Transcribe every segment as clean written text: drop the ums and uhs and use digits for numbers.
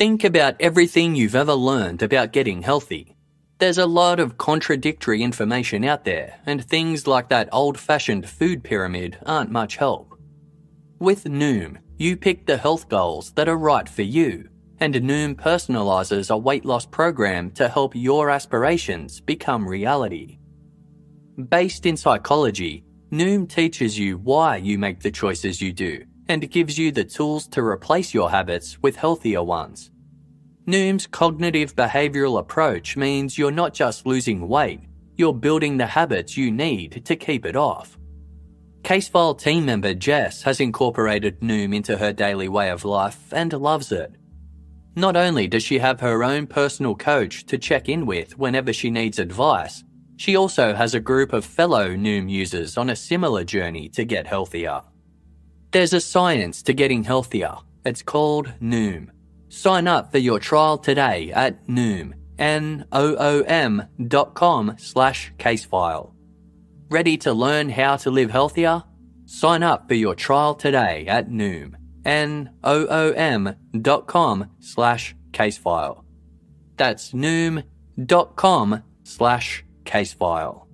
Think about everything you've ever learned about getting healthy. There's a lot of contradictory information out there, and things like that old-fashioned food pyramid aren't much help. With Noom, you pick the health goals that are right for you, and Noom personalises a weight loss program to help your aspirations become reality. Based in psychology, Noom teaches you why you make the choices you do and gives you the tools to replace your habits with healthier ones. Noom's cognitive behavioural approach means you're not just losing weight, you're building the habits you need to keep it off. Casefile team member Jess has incorporated Noom into her daily way of life and loves it. Not only does she have her own personal coach to check in with whenever she needs advice, she also has a group of fellow Noom users on a similar journey to get healthier. There's a science to getting healthier. It's called Noom. Sign up for your trial today at Noom, noom.com/casefile. Ready to learn how to live healthier? Sign up for your trial today at Noom, noom.com/casefile. That's noom.com/casefile.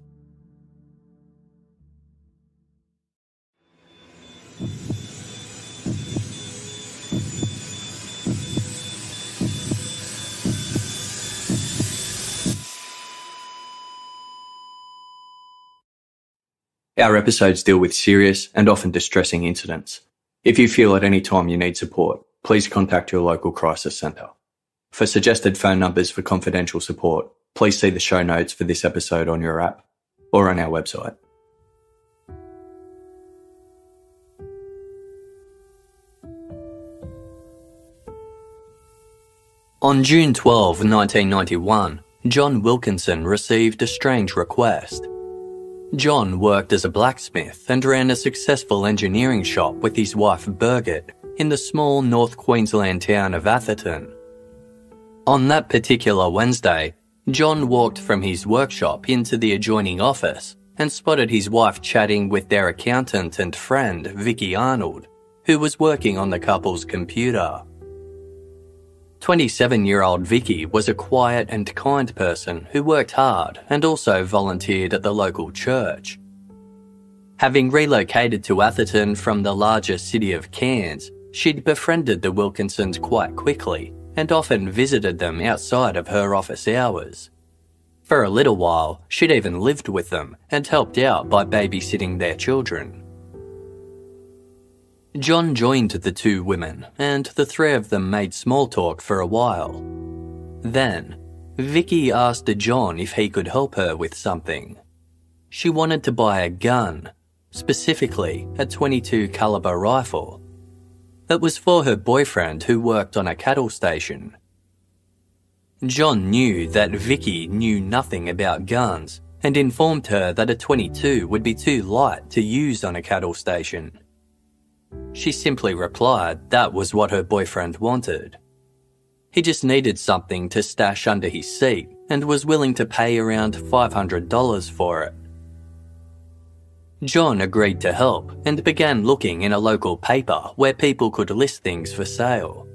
Our episodes deal with serious and often distressing incidents. If you feel at any time you need support, please contact your local crisis centre. For suggested phone numbers for confidential support, please see the show notes for this episode on your app or on our website. On June 12, 1991, John Wilkinson received a strange request. John worked as a blacksmith and ran a successful engineering shop with his wife Birgit in the small North Queensland town of Atherton. On that particular Wednesday, John walked from his workshop into the adjoining office and spotted his wife chatting with their accountant and friend Vicki Arnold, who was working on the couple's computer. 27-year-old Vicki was a quiet and kind person who worked hard and also volunteered at the local church. Having relocated to Atherton from the larger city of Cairns, she'd befriended the Wilkinsons quite quickly and often visited them outside of her office hours. For a little while, she'd even lived with them and helped out by babysitting their children. John joined the two women, and the three of them made small talk for a while. Then, Vicki asked John if he could help her with something. She wanted to buy a gun, specifically a .22 caliber rifle. It was for her boyfriend who worked on a cattle station. John knew that Vicki knew nothing about guns and informed her that a .22 would be too light to use on a cattle station. She simply replied that was what her boyfriend wanted. He just needed something to stash under his seat and was willing to pay around $500 for it. John agreed to help and began looking in a local paper where people could list things for sale.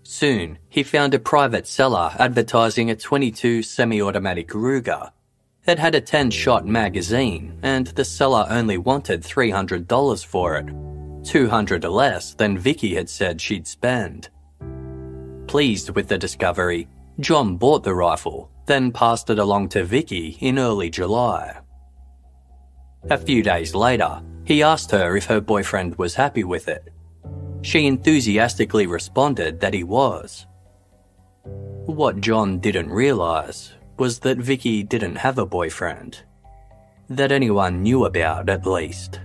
Soon, he found a private seller advertising a .22 semi-automatic Ruger. It had a 10-shot magazine, and the seller only wanted $300 for it, $200 less than Vicki had said she'd spend. Pleased with the discovery, John bought the rifle, then passed it along to Vicki in early July. A few days later, he asked her if her boyfriend was happy with it. She enthusiastically responded that he was. What John didn't realise was that Vicki didn't have a boyfriend. That anyone knew about, at least.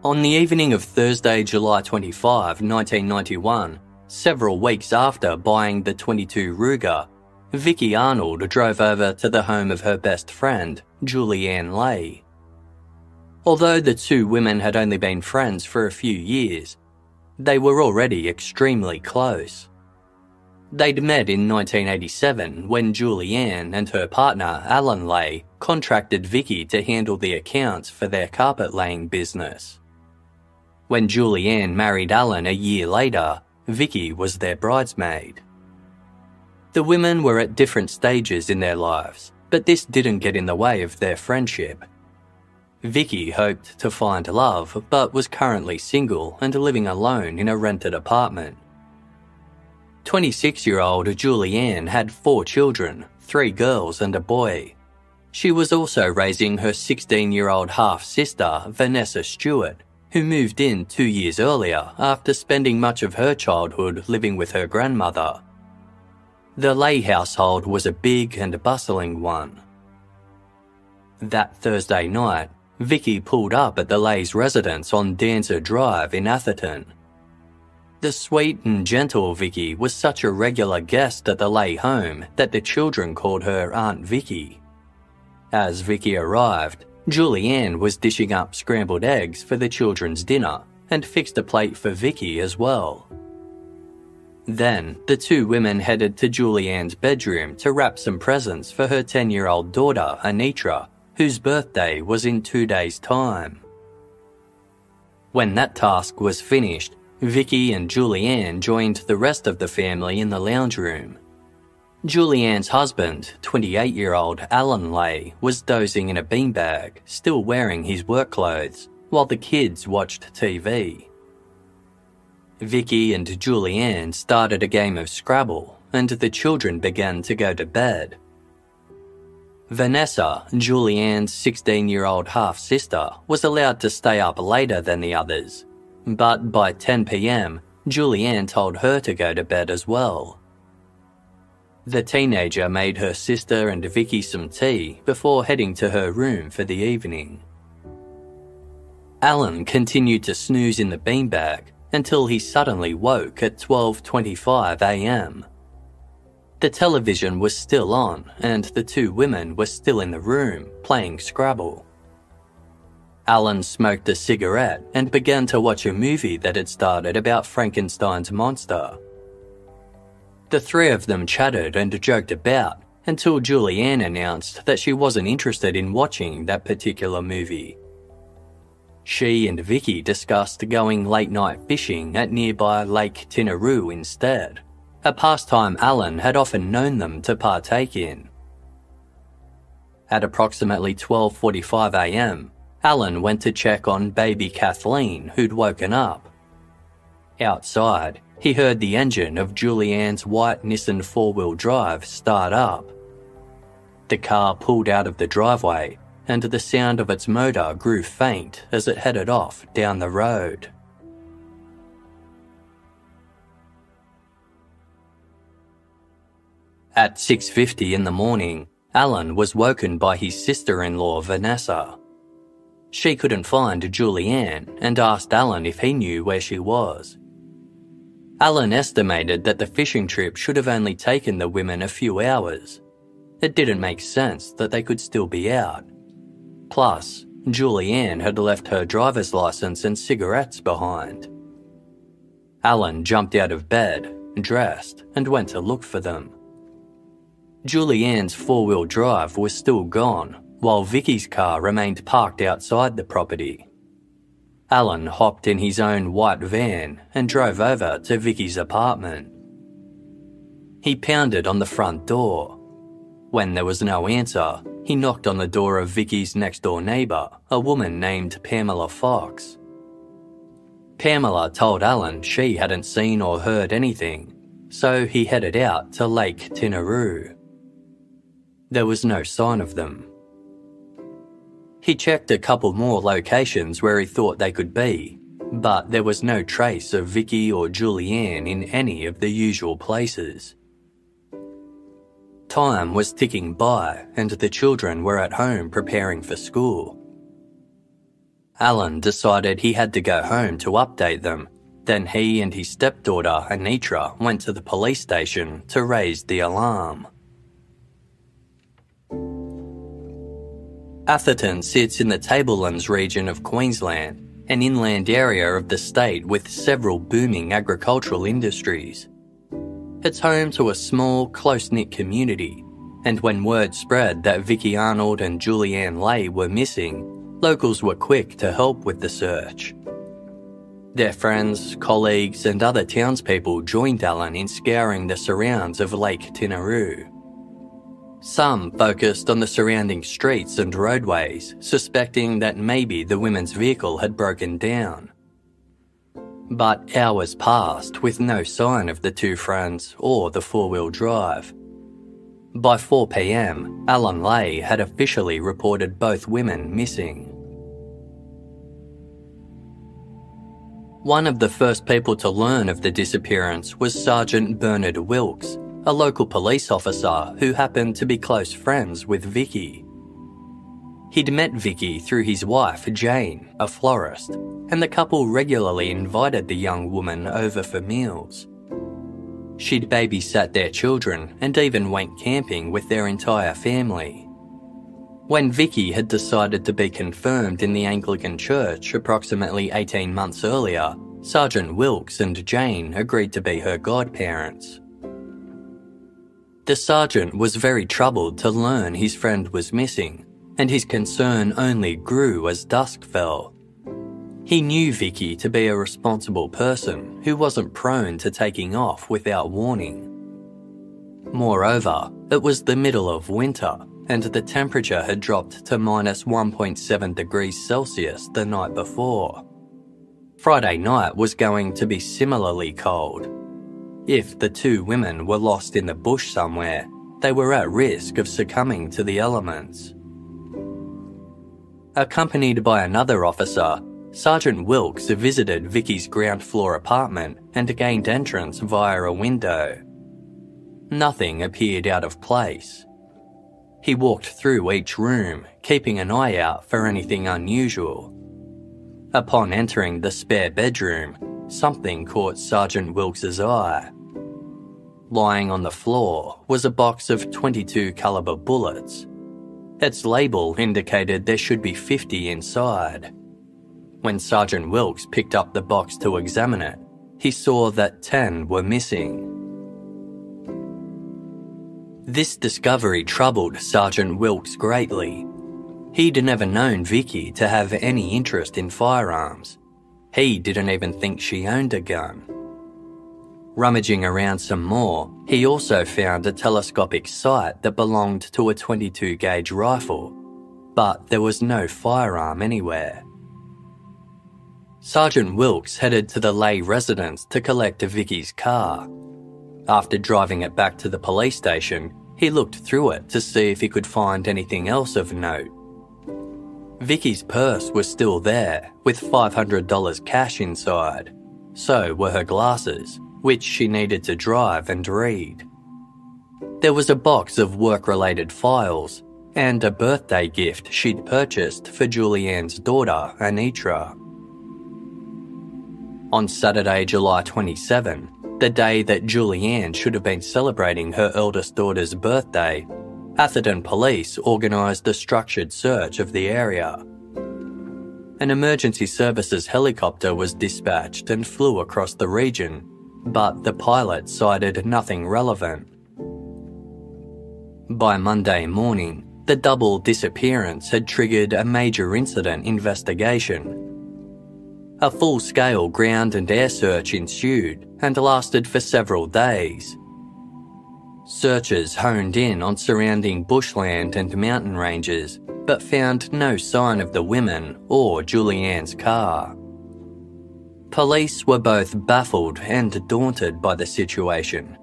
On the evening of Thursday, July 25, 1991, Several weeks after buying the .22 Ruger, Vicki Arnold drove over to the home of her best friend, Julianne Leahy. Although the two women had only been friends for a few years, they were already extremely close. They'd met in 1987 when Julianne and her partner, Alan Leahy, contracted Vicki to handle the accounts for their carpet-laying business. When Julianne married Alan a year later, Vicki was their bridesmaid. The women were at different stages in their lives, but this didn't get in the way of their friendship. Vicki hoped to find love, but was currently single and living alone in a rented apartment. 26-year-old Julianne had 4 children, 3 girls and a boy. She was also raising her 16-year-old half-sister, Vanessa Stewart, who moved in 2 years earlier after spending much of her childhood living with her grandmother. The Leahy household was a big and bustling one. That Thursday night, Vicki pulled up at the Leahy's residence on Dancer Drive in Atherton. The sweet and gentle Vicki was such a regular guest at the Leahy home that the children called her Aunt Vicki. As Vicki arrived, Julianne was dishing up scrambled eggs for the children's dinner and fixed a plate for Vicki as well. Then, the two women headed to Julianne's bedroom to wrap some presents for her 10-year-old daughter, Anitra, whose birthday was in 2 days' time. When that task was finished, Vicki and Julianne joined the rest of the family in the lounge room. Julianne's husband, 28-year-old Alan Leahy, was dozing in a beanbag, still wearing his work clothes, while the kids watched TV. Vicki and Julianne started a game of Scrabble, and the children began to go to bed. Vanessa, Julianne's 16-year-old half-sister, was allowed to stay up later than the others, but by 10 p.m, Julianne told her to go to bed as well. The teenager made her sister and Vicki some tea before heading to her room for the evening. Alan continued to snooze in the beanbag until he suddenly woke at 12:25 a.m. The television was still on and the two women were still in the room playing Scrabble. Alan smoked a cigarette and began to watch a movie that had started about Frankenstein's monster. The three of them chatted and joked about until Julianne announced that she wasn't interested in watching that particular movie. She and Vicki discussed going late-night fishing at nearby Lake Tinaroo instead, a pastime Alan had often known them to partake in. At approximately 12:45 a.m, Alan went to check on baby Kathleen, who'd woken up. Outside, he heard the engine of Julianne's white Nissan four-wheel drive start up. The car pulled out of the driveway, and the sound of its motor grew faint as it headed off down the road. At 6:50 in the morning, Alan was woken by his sister-in-law Vanessa. She couldn't find Julianne and asked Alan if he knew where she was. Alan estimated that the fishing trip should have only taken the women a few hours. It didn't make sense that they could still be out. Plus, Julianne had left her driver's license and cigarettes behind. Alan jumped out of bed, dressed, and went to look for them. Julianne's four-wheel drive was still gone, while Vicki's car remained parked outside the property. Alan hopped in his own white van and drove over to Vicki's apartment. He pounded on the front door. When there was no answer, he knocked on the door of Vicki's next-door neighbour, a woman named Pamela Fox. Pamela told Alan she hadn't seen or heard anything, so he headed out to Lake Tinaroo. There was no sign of them. He checked a couple more locations where he thought they could be, but there was no trace of Vicki or Julianne in any of the usual places. Time was ticking by and the children were at home preparing for school. Alan decided he had to go home to update them, Then he and his stepdaughter, Anitra, went to the police station to raise the alarm. Atherton sits in the Tablelands region of Queensland, an inland area of the state with several booming agricultural industries. It's home to a small, close-knit community, and when word spread that Vicki Arnold and Julianne Leahy were missing, locals were quick to help with the search. Their friends, colleagues and other townspeople joined Alan in scouring the surrounds of Lake Tinaroo. Some focused on the surrounding streets and roadways, suspecting that maybe the women's vehicle had broken down. But hours passed with no sign of the two friends or the four-wheel drive. By 4 p.m, Alan Leahy had officially reported both women missing. One of the first people to learn of the disappearance was Sergeant Bernard Wilkes, a local police officer who happened to be close friends with Vicki. He'd met Vicki through his wife, Jane, a florist, and the couple regularly invited the young woman over for meals. She'd babysat their children and even went camping with their entire family. When Vicki had decided to be confirmed in the Anglican Church approximately 18 months earlier, Sergeant Wilkes and Jane agreed to be her godparents. The sergeant was very troubled to learn his friend was missing, and his concern only grew as dusk fell. He knew Vicki to be a responsible person who wasn't prone to taking off without warning. Moreover, it was the middle of winter, and the temperature had dropped to minus 1.7 degrees Celsius the night before. Friday night was going to be similarly cold. If the two women were lost in the bush somewhere, they were at risk of succumbing to the elements. Accompanied by another officer, Sergeant Wilkes visited Vicki's ground floor apartment and gained entrance via a window. Nothing appeared out of place. He walked through each room, keeping an eye out for anything unusual. Upon entering the spare bedroom, something caught Sergeant Wilkes's eye. Lying on the floor was a box of .22 caliber bullets. Its label indicated there should be 50 inside. When Sergeant Wilkes picked up the box to examine it, he saw that 10 were missing. This discovery troubled Sergeant Wilkes greatly. He'd never known Vicki to have any interest in firearms. He didn't even think she owned a gun. Rummaging around some more, he also found a telescopic sight that belonged to a .22 gauge rifle, but there was no firearm anywhere. Sergeant Wilkes headed to the Leahy residence to collect Vicki's car. After driving it back to the police station, he looked through it to see if he could find anything else of note. Vicki's purse was still there, with $500 cash inside. So were her glasses, which she needed to drive and read. There was a box of work-related files, and a birthday gift she'd purchased for Julianne's daughter, Anitra. On Saturday, July 27, the day that Julianne should have been celebrating her eldest daughter's birthday, Atherton Police organised a structured search of the area. An emergency services helicopter was dispatched and flew across the region, but the pilot cited nothing relevant. By Monday morning, the double disappearance had triggered a major incident investigation. A full-scale ground and air search ensued and lasted for several days. Searchers honed in on surrounding bushland and mountain ranges, but found no sign of the women or Julianne's car. Police were both baffled and daunted by the situation.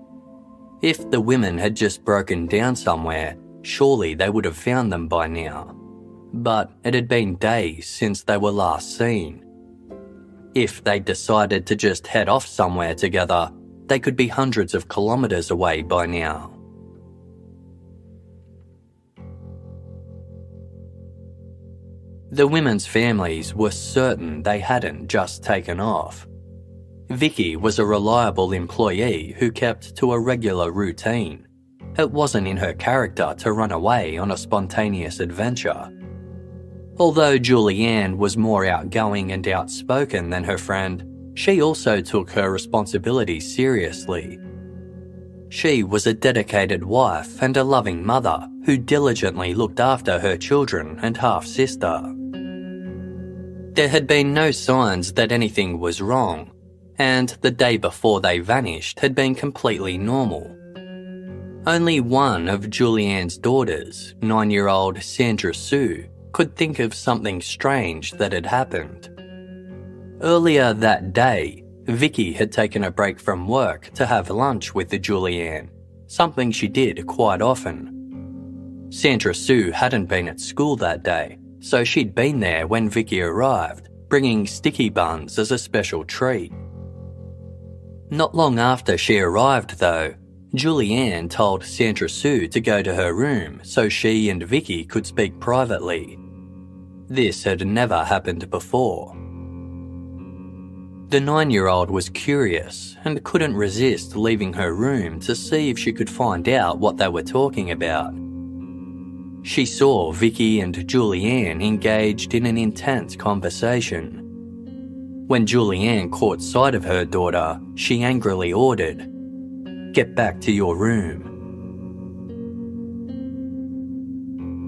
If the women had just broken down somewhere, surely they would have found them by now. But it had been days since they were last seen. If they decided to just head off somewhere together, they could be hundreds of kilometres away by now. The women's families were certain they hadn't just taken off. Vicki was a reliable employee who kept to a regular routine. It wasn't in her character to run away on a spontaneous adventure. Although Julianne was more outgoing and outspoken than her friend, she also took her responsibilities seriously. She was a dedicated wife and a loving mother who diligently looked after her children and half-sister. There had been no signs that anything was wrong, and the day before they vanished had been completely normal. Only one of Julianne's daughters, 9-year-old Sandra Sue, could think of something strange that had happened. Earlier that day, Vicki had taken a break from work to have lunch with Julianne, something she did quite often. Sandra Sue hadn't been at school that day, so she'd been there when Vicki arrived, bringing sticky buns as a special treat. Not long after she arrived, though, Julianne told Sandra Sue to go to her room so she and Vicki could speak privately. This had never happened before. The 9-year-old was curious and couldn't resist leaving her room to see if she could find out what they were talking about. She saw Vicki and Julianne engaged in an intense conversation. When Julianne caught sight of her daughter, she angrily ordered, "Get back to your room."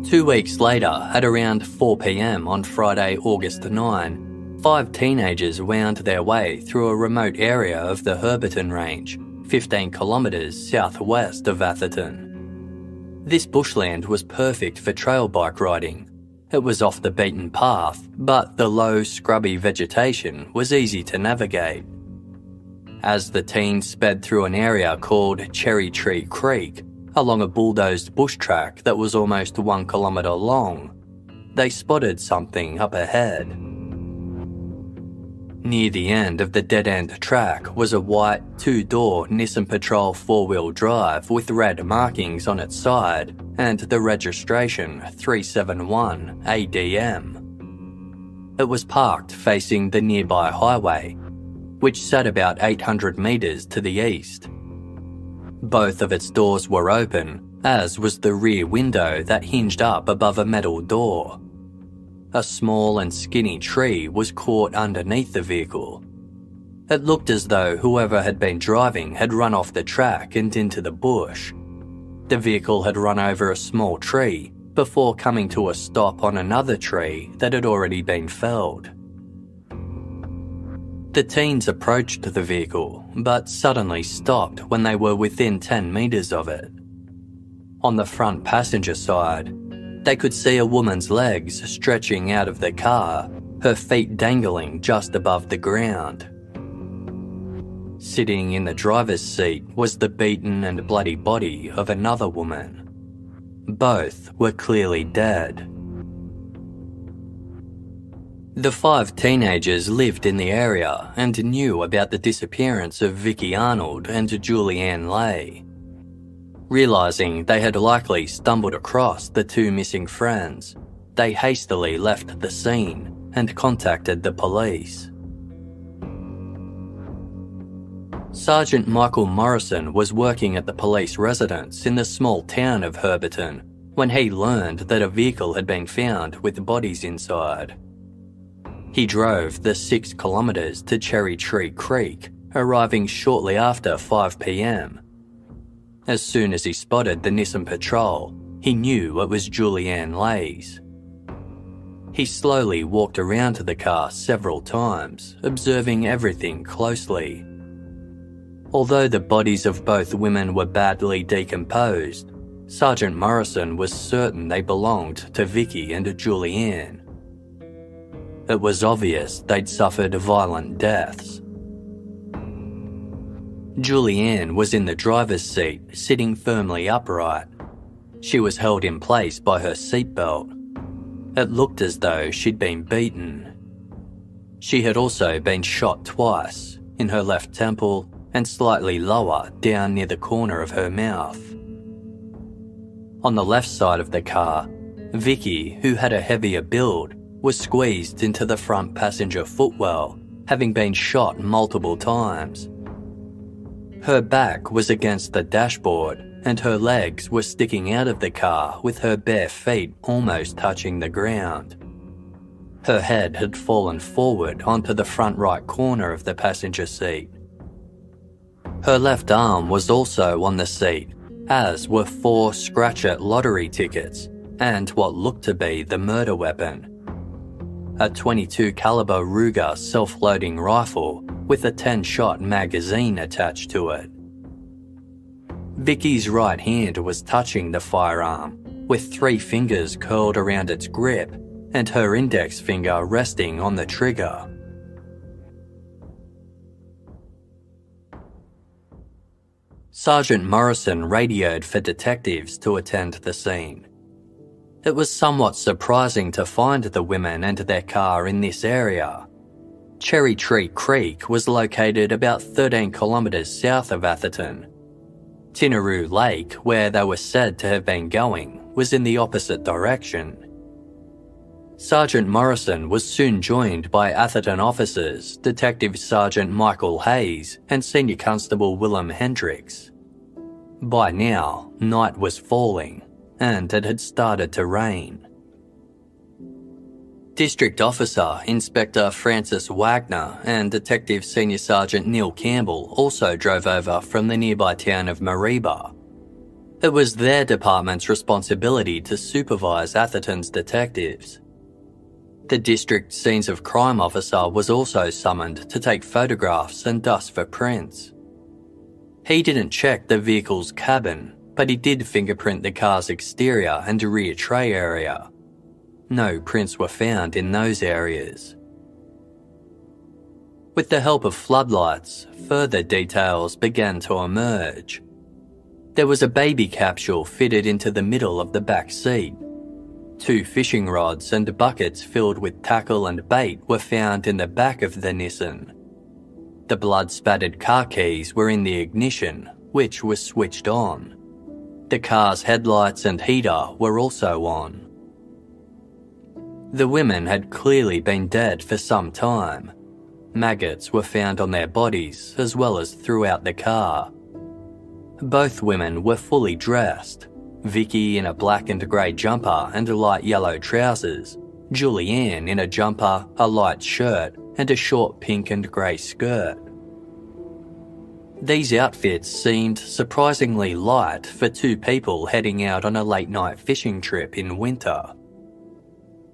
2 weeks later, at around 4 p.m. on Friday, August 9, 5 teenagers wound their way through a remote area of the Herberton Range, 15 kilometres southwest of Atherton. This bushland was perfect for trail bike riding. It was off the beaten path, but the low, scrubby vegetation was easy to navigate. As the teens sped through an area called Cherry Tree Creek, along a bulldozed bush track that was almost 1 kilometre long, they spotted something up ahead. Near the end of the dead-end track was a white, 2-door Nissan Patrol 4-wheel drive with red markings on its side and the registration 371 ADM. It was parked facing the nearby highway, which sat about 800 metres to the east. Both of its doors were open, as was the rear window that hinged up above a metal door. A small and skinny tree was caught underneath the vehicle. It looked as though whoever had been driving had run off the track and into the bush. The vehicle had run over a small tree before coming to a stop on another tree that had already been felled. The teens approached the vehicle, but suddenly stopped when they were within 10 metres of it. On the front passenger side, they could see a woman's legs stretching out of the car, her feet dangling just above the ground. Sitting in the driver's seat was the beaten and bloody body of another woman. Both were clearly dead. The 5 teenagers lived in the area and knew about the disappearance of Vicki Arnold and Julianne Leahy. Realising they had likely stumbled across the 2 missing friends, they hastily left the scene and contacted the police. Sergeant Michael Morrison was working at the police residence in the small town of Herberton when he learned that a vehicle had been found with bodies inside. He drove the 6 kilometres to Cherry Tree Creek, arriving shortly after 5 p.m. As soon as he spotted the Nissan Patrol, he knew it was Julianne Leahy's. He slowly walked around to the car several times, observing everything closely. Although the bodies of both women were badly decomposed, Sergeant Morrison was certain they belonged to Vicki and Julianne. It was obvious they'd suffered violent deaths. Julianne was in the driver's seat, sitting firmly upright. She was held in place by her seatbelt. It looked as though she'd been beaten. She had also been shot twice, in her left temple and slightly lower down near the corner of her mouth. On the left side of the car, Vicki, who had a heavier build, was squeezed into the front passenger footwell, having been shot multiple times. Her back was against the dashboard and her legs were sticking out of the car with her bare feet almost touching the ground. Her head had fallen forward onto the front right corner of the passenger seat. Her left arm was also on the seat, as were 4 scratch-it lottery tickets and what looked to be the murder weapon. A .22 caliber Ruger self-loading rifle with a 10-shot magazine attached to it. Vicki's right hand was touching the firearm, with 3 fingers curled around its grip and her index finger resting on the trigger. Sergeant Morrison radioed for detectives to attend the scene. It was somewhat surprising to find the women and their car in this area. Cherry Tree Creek was located about 13 kilometres south of Atherton. Tinaroo Lake, where they were said to have been going, was in the opposite direction. Sergeant Morrison was soon joined by Atherton officers, Detective Sergeant Michael Hayes and Senior Constable Willem Hendricks. By now, night was falling, and it had started to rain. District Officer Inspector Francis Wagner and Detective Senior Sergeant Neil Campbell also drove over from the nearby town of Mariba. It was their department's responsibility to supervise Atherton's detectives. The district scenes of crime officer was also summoned to take photographs and dust for prints. He didn't check the vehicle's cabin, but he did fingerprint the car's exterior and rear tray area. No prints were found in those areas. With the help of floodlights, further details began to emerge. There was a baby capsule fitted into the middle of the back seat. 2 fishing rods and buckets filled with tackle and bait were found in the back of the Nissan. The blood-spattered car keys were in the ignition, which was switched on. The car's headlights and heater were also on. The women had clearly been dead for some time. Maggots were found on their bodies as well as throughout the car. Both women were fully dressed. Vicki in a black and grey jumper and light yellow trousers, Julianne in a jumper, a light shirt and a short pink and grey skirt. These outfits seemed surprisingly light for 2 people heading out on a late-night fishing trip in winter.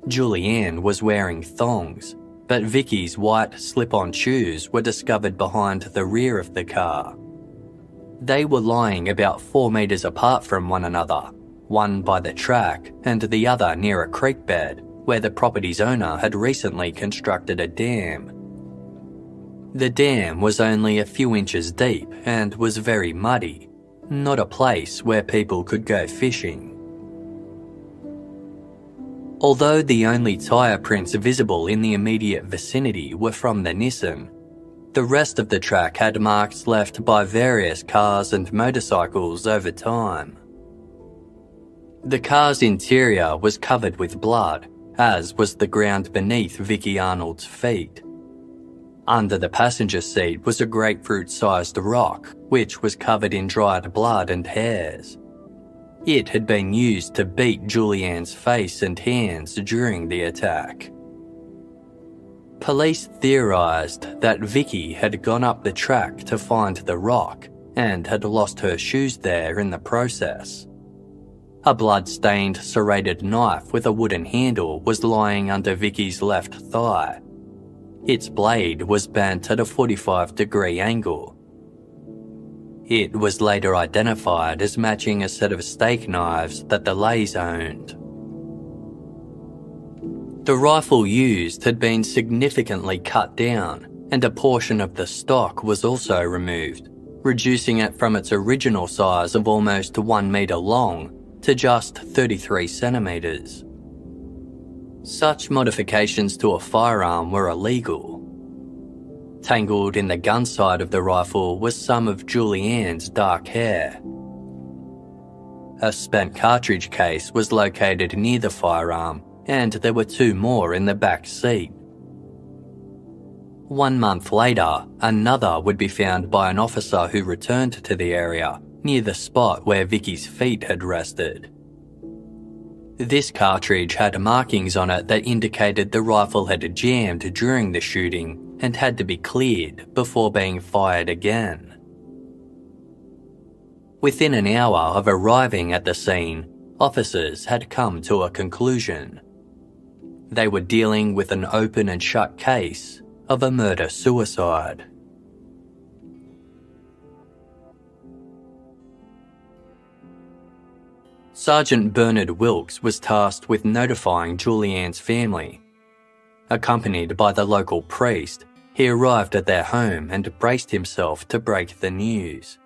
Julianne was wearing thongs, but Vicki's white slip-on shoes were discovered behind the rear of the car. They were lying about 4 metres apart from one another, one by the track and the other near a creek bed where the property's owner had recently constructed a dam. The dam was only a few inches deep and was very muddy, not a place where people could go fishing. Although the only tyre prints visible in the immediate vicinity were from the Nissan, the rest of the track had marks left by various cars and motorcycles over time. The car's interior was covered with blood, as was the ground beneath Vicki Arnold's feet. Under the passenger seat was a grapefruit-sized rock, which was covered in dried blood and hairs. It had been used to beat Julianne's face and hands during the attack. Police theorised that Vicki had gone up the track to find the rock and had lost her shoes there in the process. A blood-stained serrated knife with a wooden handle was lying under Vicki's left thigh. Its blade was bent at a 45-degree angle. It was later identified as matching a set of steak knives that the Leahys owned. The rifle used had been significantly cut down, and a portion of the stock was also removed, reducing it from its original size of almost 1 metre long to just 33 centimetres. Such modifications to a firearm were illegal. Tangled in the gun sight of the rifle was some of Julianne's dark hair. A spent cartridge case was located near the firearm, and there were 2 more in the back seat. 1 month later, another would be found by an officer who returned to the area near the spot where Vicki's feet had rested. This cartridge had markings on it that indicated the rifle had jammed during the shooting and had to be cleared before being fired again. Within an hour of arriving at the scene, officers had come to a conclusion. They were dealing with an open and shut case of a murder-suicide. Sergeant Bernard Wilkes was tasked with notifying Julianne's family. Accompanied by the local priest, he arrived at their home and braced himself to break the news.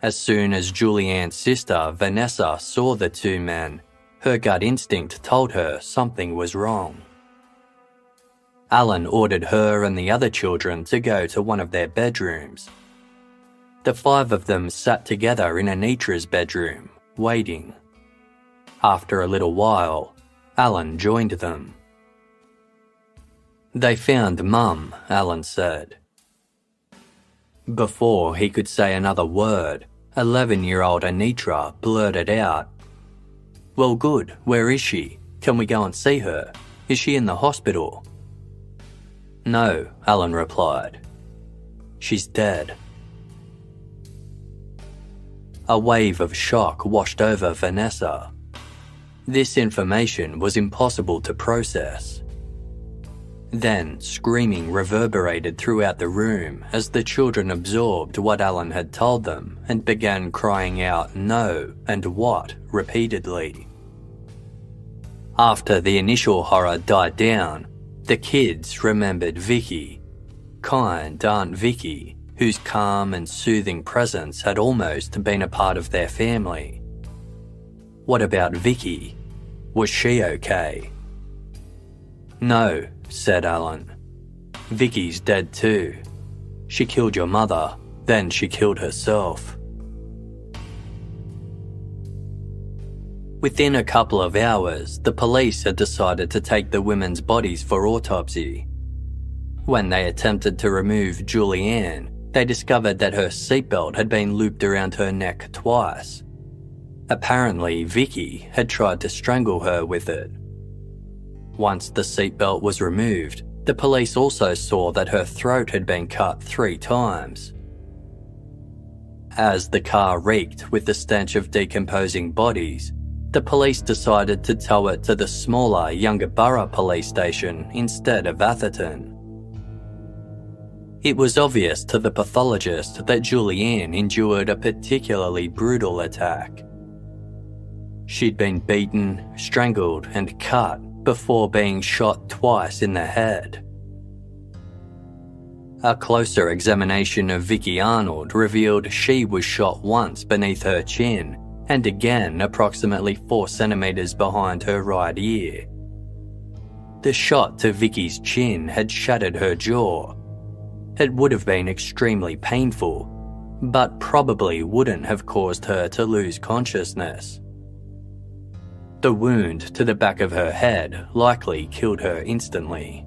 As soon as Julianne's sister, Vanessa, saw the two men, her gut instinct told her something was wrong. Alan ordered her and the other children to go to one of their bedrooms. The 5 of them sat together in Anitra's bedroom, waiting. After a little while, Alan joined them. They found Mum, Alan said. Before he could say another word, 11-year-old Anitra blurted out, "Well, good, where is she? Can we go and see her? Is she in the hospital?" "No," Alan replied. "She's dead." A wave of shock washed over Vanessa. This information was impossible to process. Then, screaming reverberated throughout the room as the children absorbed what Alan had told them and began crying out "no" and "what" repeatedly. After the initial horror died down, the kids remembered Vicki, kind Aunt Vicki, whose calm and soothing presence had almost been a part of their family. What about Vicki? Was she okay? "No," said Alan. "Vicki's dead too. She killed your mother, then she killed herself." Within a couple of hours, the police had decided to take the women's bodies for autopsy. When they attempted to remove Julianne, they discovered that her seatbelt had been looped around her neck twice. Apparently, Vicki had tried to strangle her with it. Once the seatbelt was removed, the police also saw that her throat had been cut 3 times. As the car reeked with the stench of decomposing bodies, the police decided to tow it to the smaller Yungaburra police station instead of Atherton. It was obvious to the pathologist that Julianne endured a particularly brutal attack. She'd been beaten, strangled, and cut before being shot twice in the head. A closer examination of Vicki Arnold revealed she was shot once beneath her chin and again approximately 4 centimeters behind her right ear. The shot to Vicki's chin had shattered her jaw. It would have been extremely painful, but probably wouldn't have caused her to lose consciousness. The wound to the back of her head likely killed her instantly.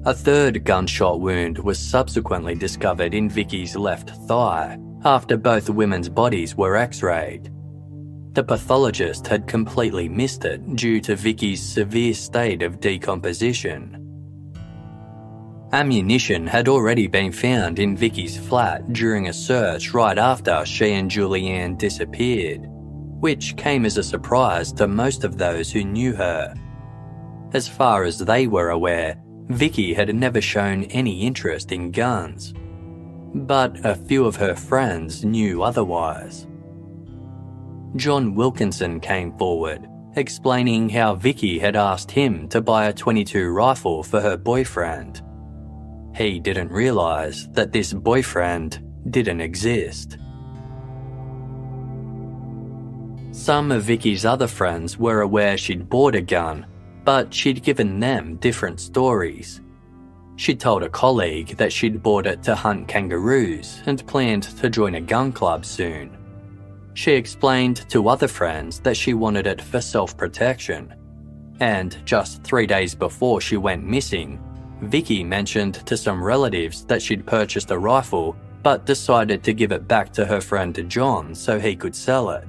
A third gunshot wound was subsequently discovered in Vicki's left thigh after both women's bodies were x-rayed. The pathologist had completely missed it due to Vicki's severe state of decomposition. Ammunition had already been found in Vicki's flat during a search right after she and Julianne disappeared, which came as a surprise to most of those who knew her. As far as they were aware, Vicki had never shown any interest in guns, but a few of her friends knew otherwise. John Wilkinson came forward, explaining how Vicki had asked him to buy a .22 rifle for her boyfriend. He didn't realise that this boyfriend didn't exist. Some of Vicki's other friends were aware she'd bought a gun, but she'd given them different stories. She told a colleague that she'd bought it to hunt kangaroos and planned to join a gun club soon. She explained to other friends that she wanted it for self-protection. And just 3 days before she went missing, Vicki mentioned to some relatives that she'd purchased a rifle but decided to give it back to her friend John so he could sell it.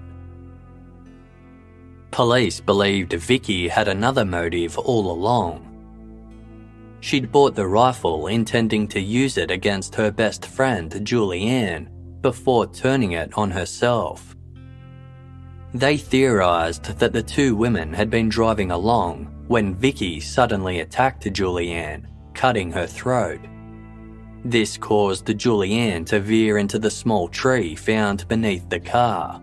Police believed Vicki had another motive all along. She'd bought the rifle intending to use it against her best friend Julianne before turning it on herself. They theorized that the two women had been driving along when Vicki suddenly attacked Julianne, cutting her throat. This caused Julianne to veer into the small tree found beneath the car.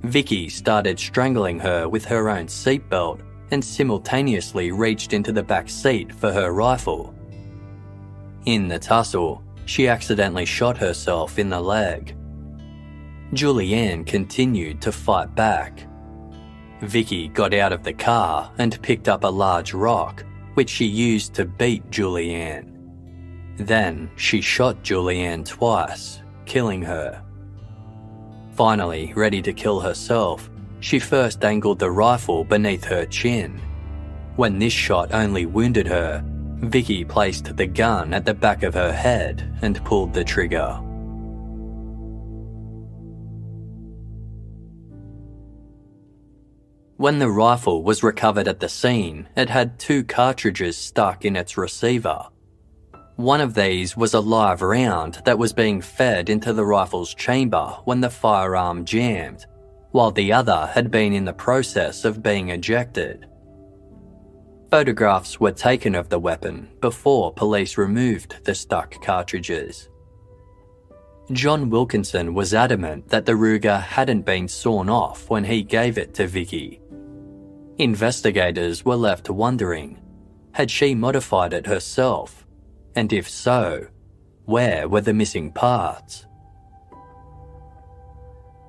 Vicki started strangling her with her own seatbelt and simultaneously reached into the back seat for her rifle. In the tussle, she accidentally shot herself in the leg. Julianne continued to fight back. Vicki got out of the car and picked up a large rock, which she used to beat Julianne. Then she shot Julianne twice, killing her. Finally, ready to kill herself, she first angled the rifle beneath her chin. When this shot only wounded her, Vicki placed the gun at the back of her head and pulled the trigger. When the rifle was recovered at the scene, it had 2 cartridges stuck in its receiver. One of these was a live round that was being fed into the rifle's chamber when the firearm jammed, while the other had been in the process of being ejected. Photographs were taken of the weapon before police removed the stuck cartridges. John Wilkinson was adamant that the Ruger hadn't been sawn off when he gave it to Vicki. Investigators were left wondering, had she modified it herself? And if so, where were the missing parts?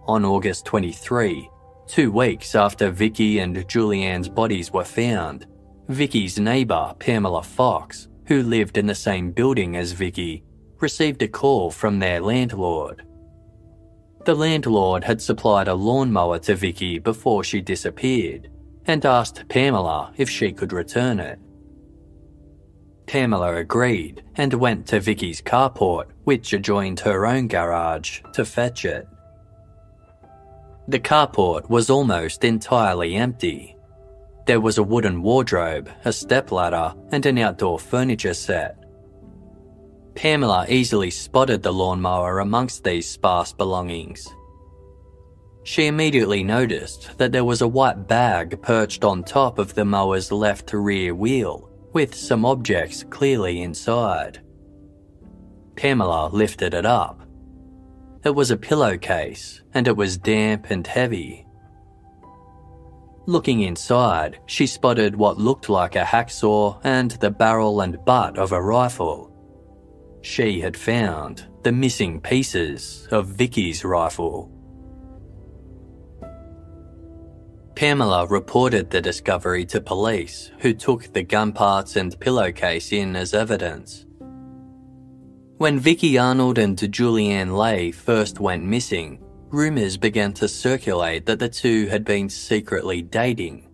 On August 23, 2 weeks after Vicki and Julianne's bodies were found, Vicki's neighbour, Pamela Fox, who lived in the same building as Vicki, received a call from their landlord. The landlord had supplied a lawnmower to Vicki before she disappeared and asked Pamela if she could return it. Pamela agreed and went to Vicki's carport, which adjoined her own garage, to fetch it. The carport was almost entirely empty. There was a wooden wardrobe, a stepladder, and an outdoor furniture set. Pamela easily spotted the lawnmower amongst these sparse belongings. She immediately noticed that there was a white bag perched on top of the mower's left rear wheel, with some objects clearly inside. Pamela lifted it up. It was a pillowcase, and it was damp and heavy. Looking inside, she spotted what looked like a hacksaw and the barrel and butt of a rifle. She had found the missing pieces of Vicki's rifle. Pamela reported the discovery to police, who took the gun parts and pillowcase in as evidence. When Vicki Arnold and Julianne Leahy first went missing, rumours began to circulate that the two had been secretly dating.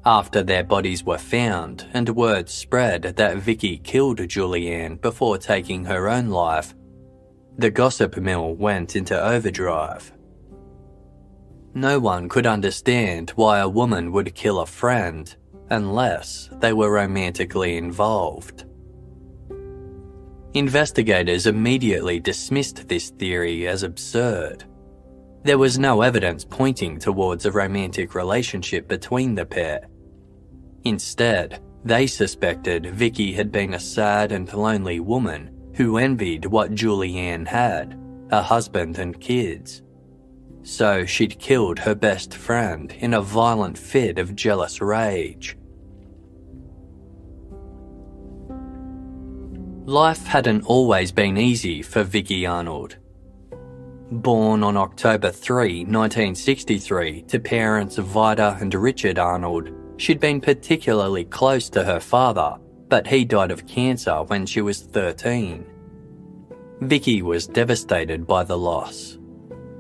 After their bodies were found and word spread that Vicki killed Julianne before taking her own life, the gossip mill went into overdrive. No one could understand why a woman would kill a friend unless they were romantically involved. Investigators immediately dismissed this theory as absurd. There was no evidence pointing towards a romantic relationship between the pair. Instead, they suspected Vicki had been a sad and lonely woman who envied what Julianne had, a husband and kids. So she'd killed her best friend in a violent fit of jealous rage. Life hadn't always been easy for Vicki Arnold. Born on October 3, 1963 to parents Vida and Richard Arnold, she'd been particularly close to her father, but he died of cancer when she was 13. Vicki was devastated by the loss.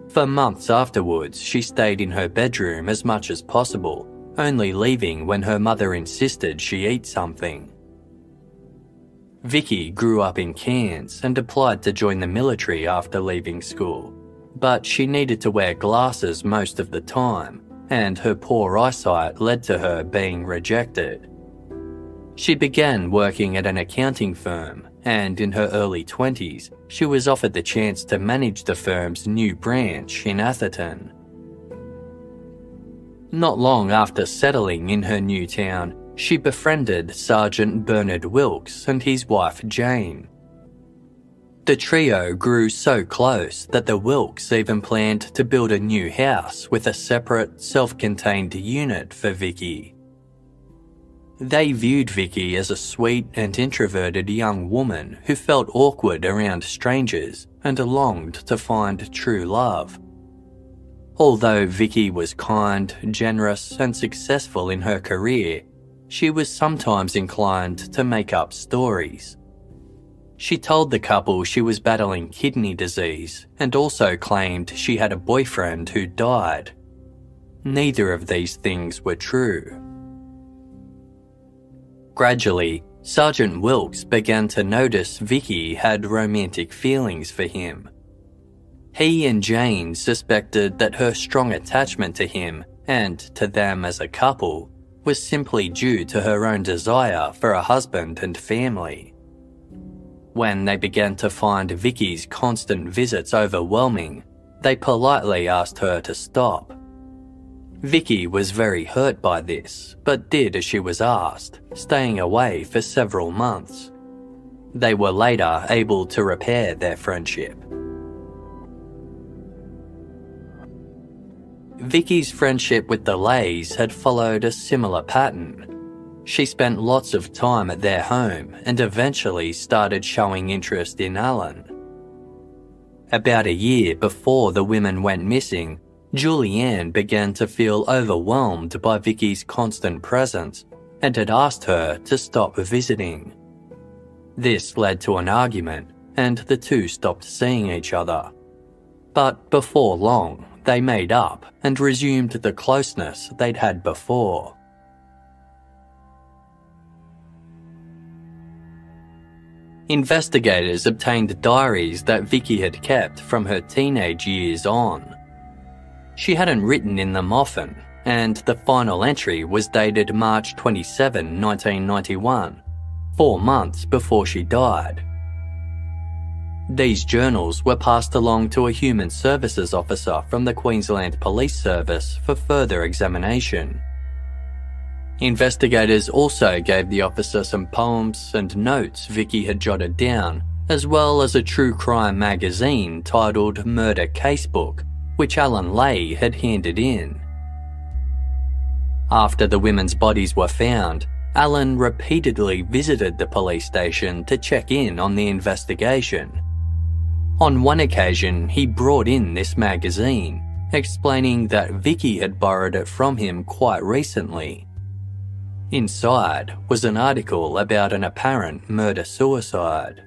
For months afterwards, she stayed in her bedroom as much as possible, only leaving when her mother insisted she eat something. Vicki grew up in Cairns and applied to join the military after leaving school, but she needed to wear glasses most of the time, and her poor eyesight led to her being rejected. She began working at an accounting firm, and in her early 20s, she was offered the chance to manage the firm's new branch in Atherton. Not long after settling in her new town, she befriended Sergeant Bernard Wilkes and his wife Jane. The trio grew so close that the Wilkes even planned to build a new house with a separate, self-contained unit for Vicki. They viewed Vicki as a sweet and introverted young woman who felt awkward around strangers and longed to find true love. Although Vicki was kind, generous, and successful in her career, she was sometimes inclined to make up stories. She told the couple she was battling kidney disease and also claimed she had a boyfriend who died. Neither of these things were true. Gradually, Sergeant Wilkes began to notice Vicki had romantic feelings for him. He and Jane suspected that her strong attachment to him and to them as a couple was simply due to her own desire for a husband and family. When they began to find Vicki's constant visits overwhelming, they politely asked her to stop. Vicki was very hurt by this, but did as she was asked, staying away for several months. They were later able to repair their friendship. Vicki's friendship with the Leahys had followed a similar pattern. She spent lots of time at their home and eventually started showing interest in Alan. About a year before the women went missing, Julianne began to feel overwhelmed by Vicki's constant presence and had asked her to stop visiting. This led to an argument, and the two stopped seeing each other. But before long, they made up and resumed the closeness they'd had before. Investigators obtained diaries that Vicki had kept from her teenage years on. She hadn't written in them often, and the final entry was dated March 27, 1991, 4 months before she died. These journals were passed along to a human services officer from the Queensland Police Service for further examination. Investigators also gave the officer some poems and notes Vicki had jotted down, as well as a true crime magazine titled Murder Casebook, which Alan Leahy had handed in. After the women's bodies were found, Alan repeatedly visited the police station to check in on the investigation. On one occasion, he brought in this magazine, explaining that Vicki had borrowed it from him quite recently. Inside was an article about an apparent murder-suicide.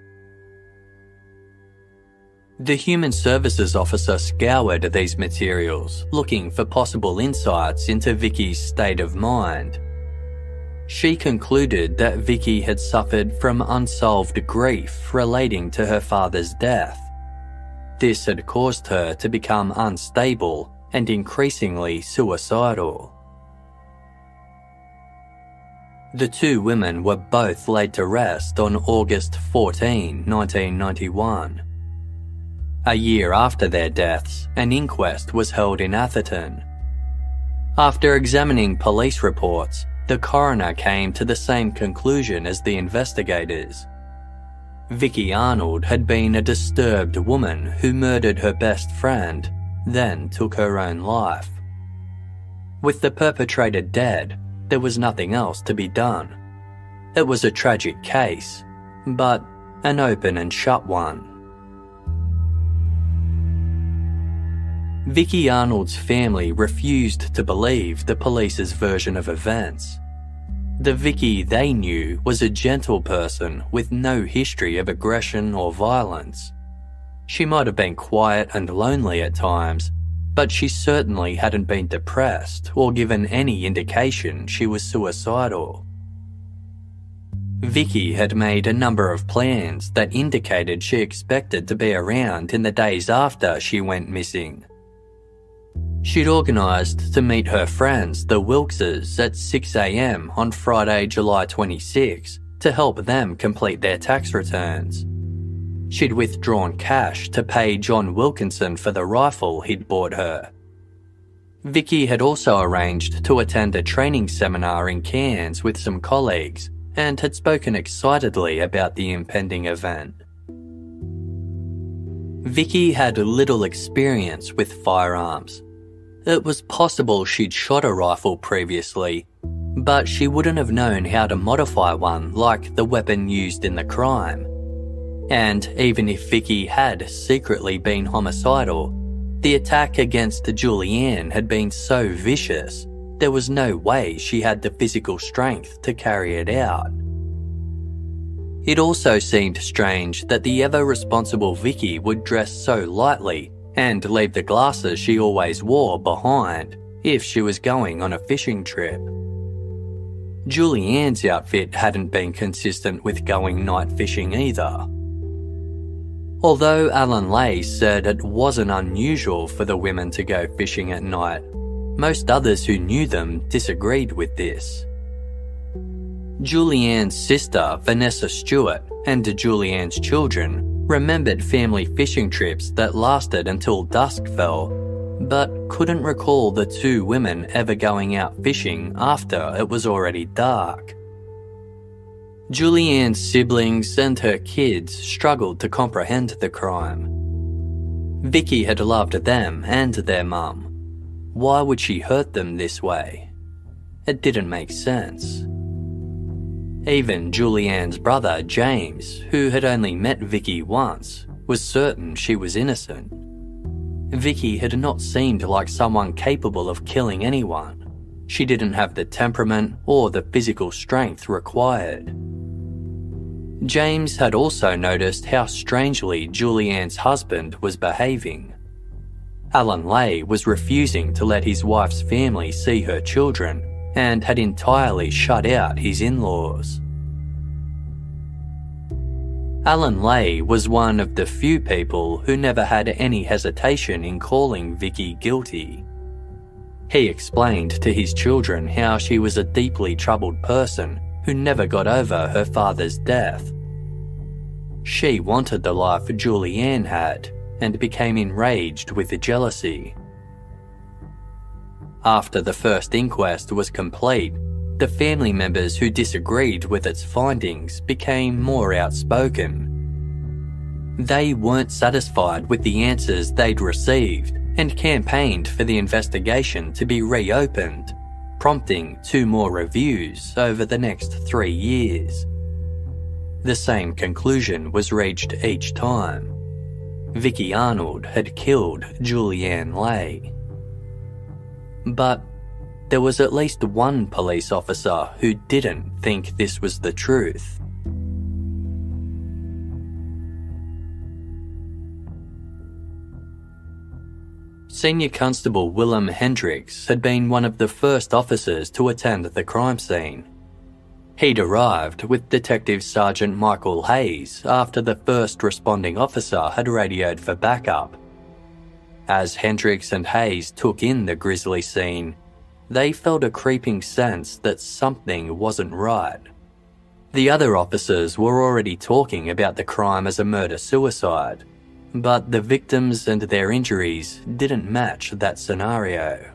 The Human Services officer scoured these materials, looking for possible insights into Vicki's state of mind. She concluded that Vicki had suffered from unsolved grief relating to her father's death. This had caused her to become unstable and increasingly suicidal. The two women were both laid to rest on August 14, 1991. A year after their deaths, an inquest was held in Atherton. After examining police reports, the coroner came to the same conclusion as the investigators. Vicki Arnold had been a disturbed woman who murdered her best friend, then took her own life. With the perpetrator dead, there was nothing else to be done. It was a tragic case, but an open and shut one. Vicki Arnold's family refused to believe the police's version of events. The Vicki they knew was a gentle person with no history of aggression or violence. She might have been quiet and lonely at times, but she certainly hadn't been depressed or given any indication she was suicidal. Vicki had made a number of plans that indicated she expected to be around in the days after she went missing. She'd organised to meet her friends, the Wilkses, at 6 a.m. on Friday, July 26, to help them complete their tax returns. She'd withdrawn cash to pay John Wilkinson for the rifle he'd bought her. Vicki had also arranged to attend a training seminar in Cairns with some colleagues and had spoken excitedly about the impending event. Vicki had little experience with firearms. It was possible she'd shot a rifle previously, but she wouldn't have known how to modify one like the weapon used in the crime. And even if Vicki had secretly been homicidal, the attack against Julianne had been so vicious, there was no way she had the physical strength to carry it out. It also seemed strange that the ever-responsible Vicki would dress so lightly and leave the glasses she always wore behind if she was going on a fishing trip. Julianne's outfit hadn't been consistent with going night fishing either. Although Alan Leahy said it wasn't unusual for the women to go fishing at night, most others who knew them disagreed with this. Julianne's sister, Vanessa Stewart, and Julianne's children remembered family fishing trips that lasted until dusk fell, but couldn't recall the two women ever going out fishing after it was already dark. Julianne's siblings and her kids struggled to comprehend the crime. Vicki had loved them and their mum. Why would she hurt them this way? It didn't make sense. Even Julianne's brother, James, who had only met Vicki once, was certain she was innocent. Vicki had not seemed like someone capable of killing anyone. She didn't have the temperament or the physical strength required. James had also noticed how strangely Julianne's husband was behaving. Alan Leahy was refusing to let his wife's family see her children and had entirely shut out his in-laws. Alan Leahy was one of the few people who never had any hesitation in calling Vicki guilty. He explained to his children how she was a deeply troubled person who never got over her father's death. She wanted the life Julianne had and became enraged with jealousy. After the first inquest was complete, the family members who disagreed with its findings became more outspoken. They weren't satisfied with the answers they'd received and campaigned for the investigation to be reopened, prompting 2 more reviews over the next 3 years. The same conclusion was reached each time. Vicki Arnold had killed Julianne Leahy. But there was at least one police officer who didn't think this was the truth. Senior Constable Willem Hendricks had been one of the first officers to attend the crime scene. He'd arrived with Detective Sergeant Michael Hayes after the first responding officer had radioed for backup. As Hendricks and Hayes took in the grisly scene, they felt a creeping sense that something wasn't right. The other officers were already talking about the crime as a murder-suicide, but the victims and their injuries didn't match that scenario.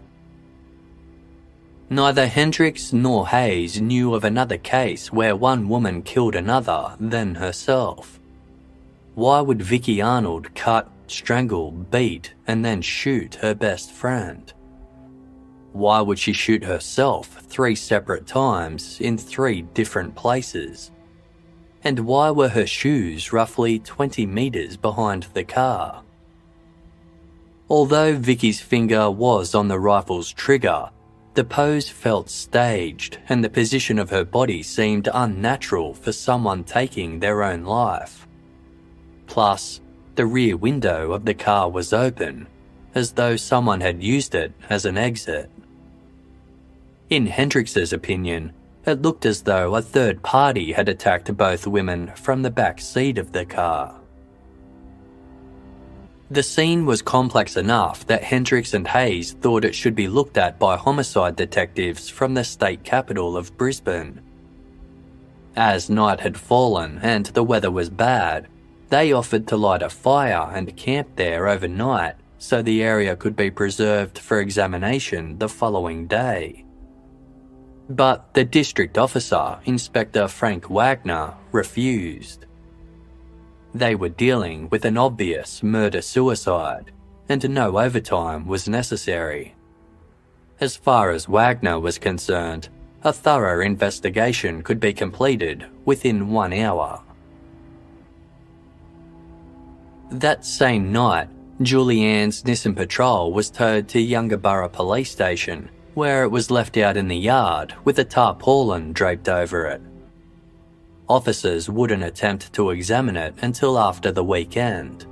Neither Hendricks nor Hayes knew of another case where one woman killed another than herself. Why would Vicki Arnold cut, strangle, beat, and then shoot her best friend? Why would she shoot herself 3 separate times in 3 different places? And why were her shoes roughly 20 meters behind the car? Although Vicki's finger was on the rifle's trigger, the pose felt staged and the position of her body seemed unnatural for someone taking their own life. Plus, the rear window of the car was open, as though someone had used it as an exit. In Hendricks's opinion, It looked as though a third party had attacked both women from the back seat of the car. The scene was complex enough that Hendricks and Hayes thought it should be looked at by homicide detectives from the state capital of Brisbane. As night had fallen and the weather was bad, they offered to light a fire and camp there overnight so the area could be preserved for examination the following day. But the district officer, Inspector Frank Wagner, refused. They were dealing with an obvious murder-suicide, and no overtime was necessary. As far as Wagner was concerned, a thorough investigation could be completed within 1 hour. That same night, Julianne's Nissan Patrol was towed to Yungaburra Police Station, where it was left out in the yard with a tarpaulin draped over it. Officers wouldn't attempt to examine it until after the weekend.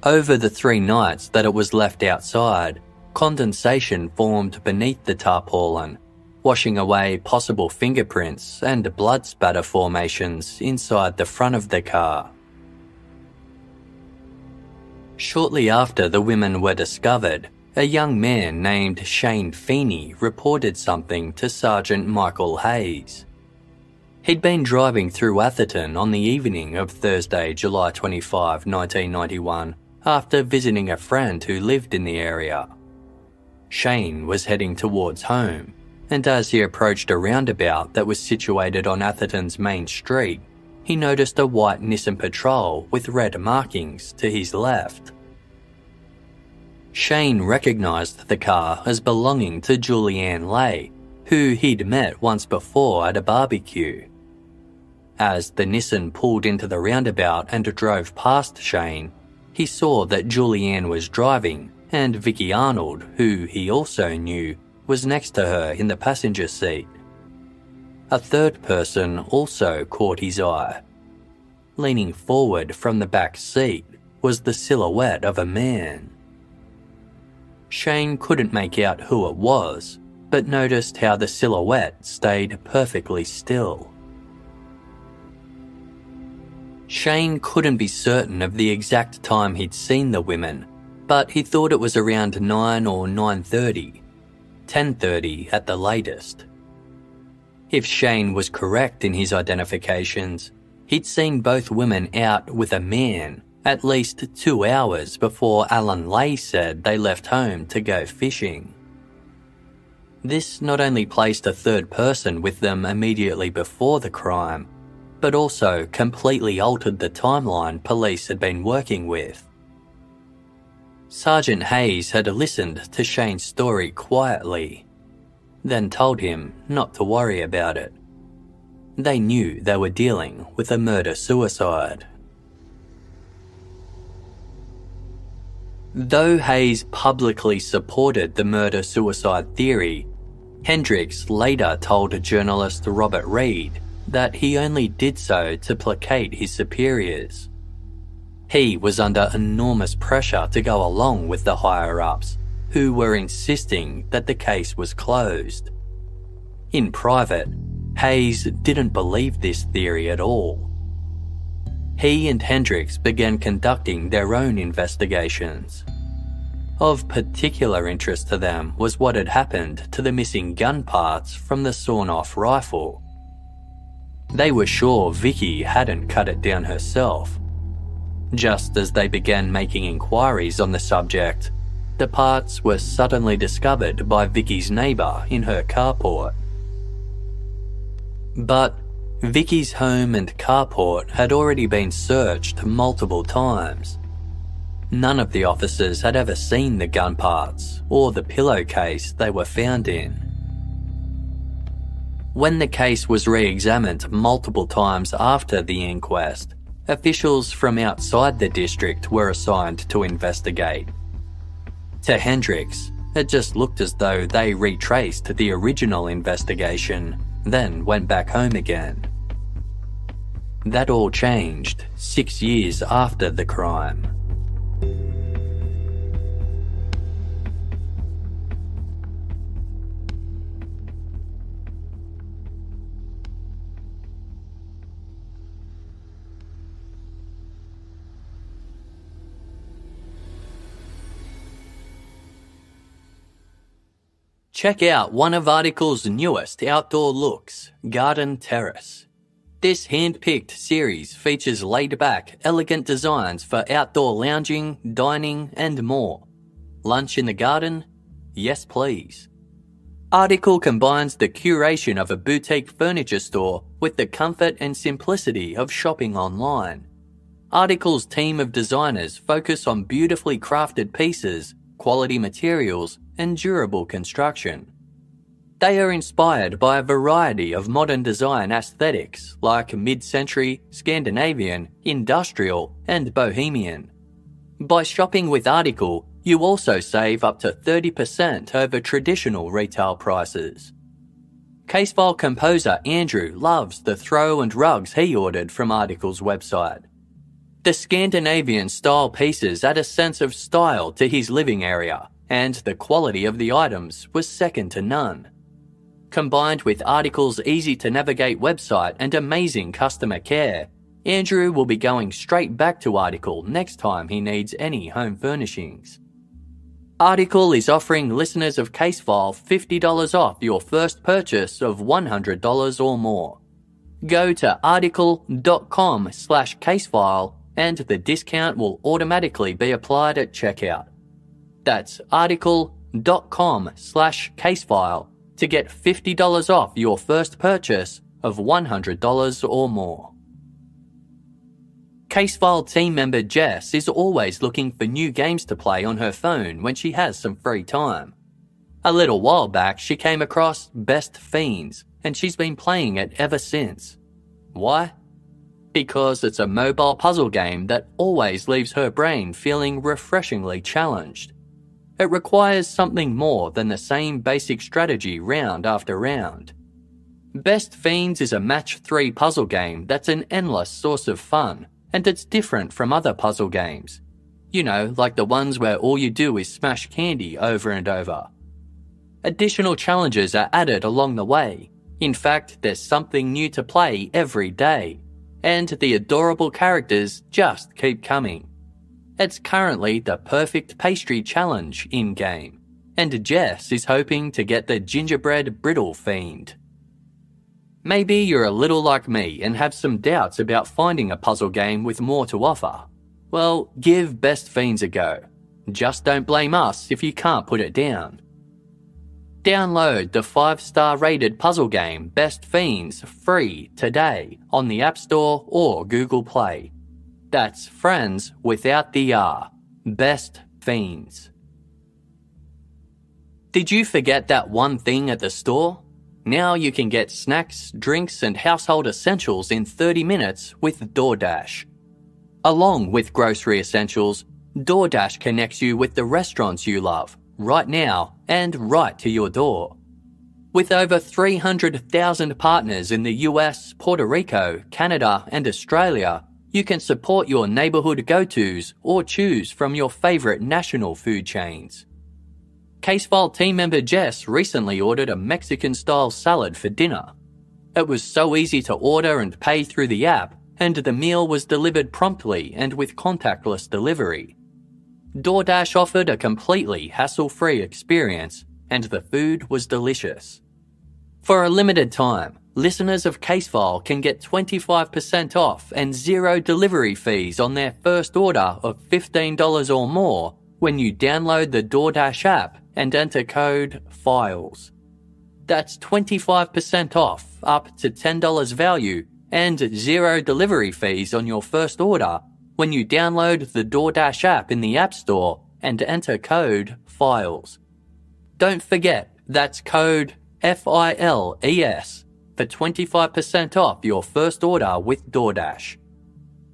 Over the 3 nights that it was left outside, condensation formed beneath the tarpaulin, washing away possible fingerprints and blood spatter formations inside the front of the car. Shortly after the women were discovered, a young man named Shane Feeney reported something to Sergeant Michael Hayes. He'd been driving through Atherton on the evening of Thursday, July 25, 1991, after visiting a friend who lived in the area. Shane was heading towards home, and as he approached a roundabout that was situated on Atherton's main street, he noticed a white Nissan Patrol with red markings to his left. Shane recognised the car as belonging to Julianne Leahy, who he'd met once before at a barbecue. As the Nissan pulled into the roundabout and drove past Shane, he saw that Julianne was driving and Vicki Arnold, who he also knew, was next to her in the passenger seat. A third person also caught his eye. Leaning forward from the back seat was the silhouette of a man. Shane couldn't make out who it was, but noticed how the silhouette stayed perfectly still. Shane couldn't be certain of the exact time he'd seen the women, but he thought it was around 9 or 9:30, 10:30 at the latest. If Shane was correct in his identifications, he'd seen both women out with a man at least 2 hours before Alan Leahy said they left home to go fishing. This not only placed a third person with them immediately before the crime, but also completely altered the timeline police had been working with. Sergeant Hayes had listened to Shane's story quietly, then told him not to worry about it. They knew they were dealing with a murder-suicide. Though Hayes publicly supported the murder-suicide theory, Hendricks later told journalist Robert Reed that he only did so to placate his superiors. He was under enormous pressure to go along with the higher-ups, who were insisting that the case was closed. In private, Hayes didn't believe this theory at all. He and Hendricks began conducting their own investigations. Of particular interest to them was what had happened to the missing gun parts from the sawn-off rifle. They were sure Vicki hadn't cut it down herself. Just as they began making inquiries on the subject, the parts were suddenly discovered by Vicki's neighbour in her carport. But Vicki's home and carport had already been searched multiple times. None of the officers had ever seen the gun parts or the pillowcase they were found in. When the case was re-examined multiple times after the inquest, officials from outside the district were assigned to investigate. To Hendricks, it just looked as though they retraced the original investigation, then went back home again. That all changed 6 years after the crime. Check out one of Article's newest outdoor looks, Garden Terrace. This hand-picked series features laid-back, elegant designs for outdoor lounging, dining, and more. Lunch in the garden? Yes, please. Article combines the curation of a boutique furniture store with the comfort and simplicity of shopping online. Article's team of designers focus on beautifully crafted pieces, quality materials, and durable construction. They are inspired by a variety of modern design aesthetics like mid-century, Scandinavian, industrial, and bohemian. By shopping with Article, you also save up to 30% over traditional retail prices. Casefile composer Andrew loves the throw and rugs he ordered from Article's website. The Scandinavian-style pieces add a sense of style to his living area, and the quality of the items was second to none. Combined with Article's easy-to-navigate website and amazing customer care, Andrew will be going straight back to Article next time he needs any home furnishings. Article is offering listeners of Casefile $50 off your first purchase of $100 or more. Go to article.com/casefile and the discount will automatically be applied at checkout. That's article.com/casefile to get $50 off your first purchase of $100 or more. Casefile team member Jess is always looking for new games to play on her phone when she has some free time. A little while back, she came across Best Fiends, and she's been playing it ever since. Why? Because it's a mobile puzzle game that always leaves her brain feeling refreshingly challenged. It requires something more than the same basic strategy round after round. Best Fiends is a match 3 puzzle game that's an endless source of fun, and it's different from other puzzle games. You know, like the ones where all you do is smash candy over and over. Additional challenges are added along the way. In fact, there's something new to play every day, and the adorable characters just keep coming. It's currently the perfect pastry challenge in-game, and Jess is hoping to get the gingerbread brittle fiend. Maybe you're a little like me and have some doubts about finding a puzzle game with more to offer. Well, give Best Fiends a go. Just don't blame us if you can't put it down. Download the 5-star rated puzzle game Best Fiends free today on the App Store or Google Play. That's friends without the R. Best Fiends. Did you forget that one thing at the store? Now you can get snacks, drinks, and household essentials in 30 minutes with DoorDash. Along with grocery essentials, DoorDash connects you with the restaurants you love, right now and right to your door. With over 300,000 partners in the US, Puerto Rico, Canada, and Australia, you can support your neighborhood go-tos or choose from your favorite national food chains. Casefile team member Jess recently ordered a Mexican-style salad for dinner. It was so easy to order and pay through the app, and the meal was delivered promptly and with contactless delivery. DoorDash offered a completely hassle-free experience, and the food was delicious. For a limited time, listeners of Casefile can get 25% off and 0 delivery fees on their first order of $15 or more when you download the DoorDash app and enter code FILES. That's 25% off up to $10 value and 0 delivery fees on your first order when you download the DoorDash app in the App Store and enter code FILES. Don't forget, that's code FILES for 25% off your first order with DoorDash.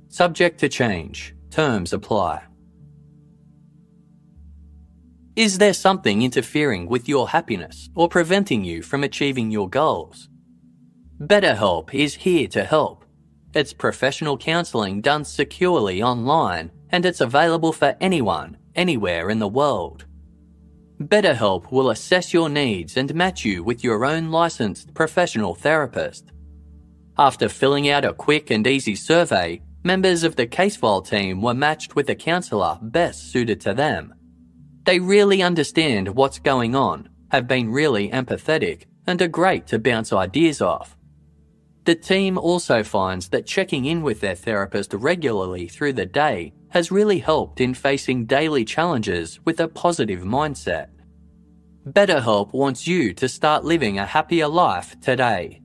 Subject to change. Terms apply. Is there something interfering with your happiness or preventing you from achieving your goals? BetterHelp is here to help. It's professional counseling done securely online, and it's available for anyone, anywhere in the world. BetterHelp will assess your needs and match you with your own licensed professional therapist. After filling out a quick and easy survey, members of the Casefile team were matched with a counsellor best suited to them. They really understand what's going on, have been really empathetic and are great to bounce ideas off. The team also finds that checking in with their therapist regularly through the day has really helped in facing daily challenges with a positive mindset. BetterHelp wants you to start living a happier life today.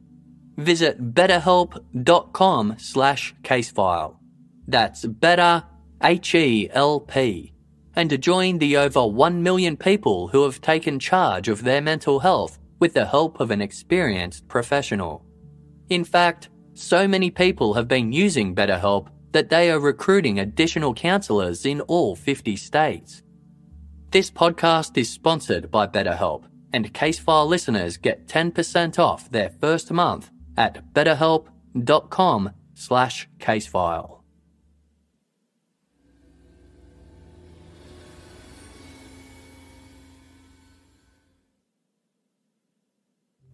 Visit betterhelp.com/casefile. That's better, H-E-L-P, and join the over 1 million people who have taken charge of their mental health with the help of an experienced professional. In fact, so many people have been using BetterHelp that they are recruiting additional counsellors in all 50 states. This podcast is sponsored by BetterHelp, and Casefile listeners get 10% off their first month at betterhelp.com/casefile.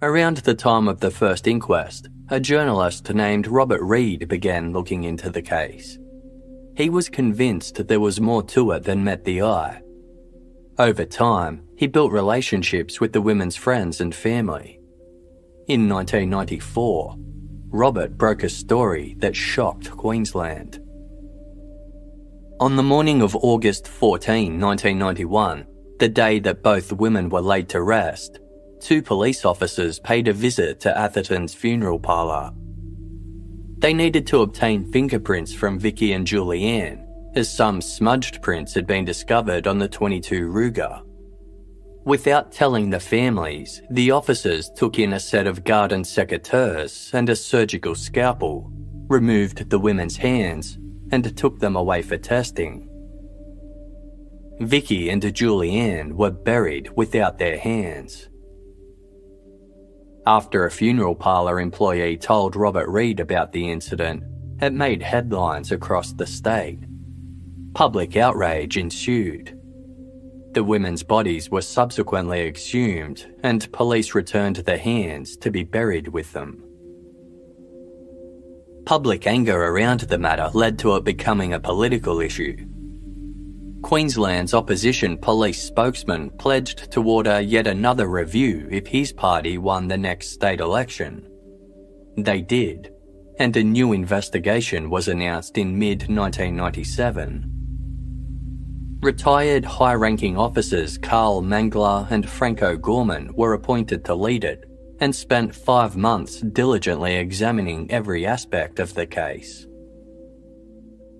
Around the time of the first inquest, a journalist named Robert Reed began looking into the case. He was convinced there was more to it than met the eye. Over time, he built relationships with the women's friends and family. In 1994, Robert broke a story that shocked Queensland. On the morning of August 14, 1991, the day that both women were laid to rest, 2 police officers paid a visit to Atherton's funeral parlour. They needed to obtain fingerprints from Vicki and Julianne, as some smudged prints had been discovered on the .22 Ruger. Without telling the families, the officers took in a set of garden secateurs and a surgical scalpel, removed the women's hands, and took them away for testing. Vicki and Julianne were buried without their hands. After a funeral parlour employee told Robert Reed about the incident, it made headlines across the state. Public outrage ensued. The women's bodies were subsequently exhumed, and police returned the hands to be buried with them. Public anger around the matter led to it becoming a political issue. Queensland's opposition police spokesman pledged to order yet another review if his party won the next state election. They did, and a new investigation was announced in mid-1997. Retired high-ranking officers Carl Mangler and Franco Gorman were appointed to lead it and spent 5 months diligently examining every aspect of the case.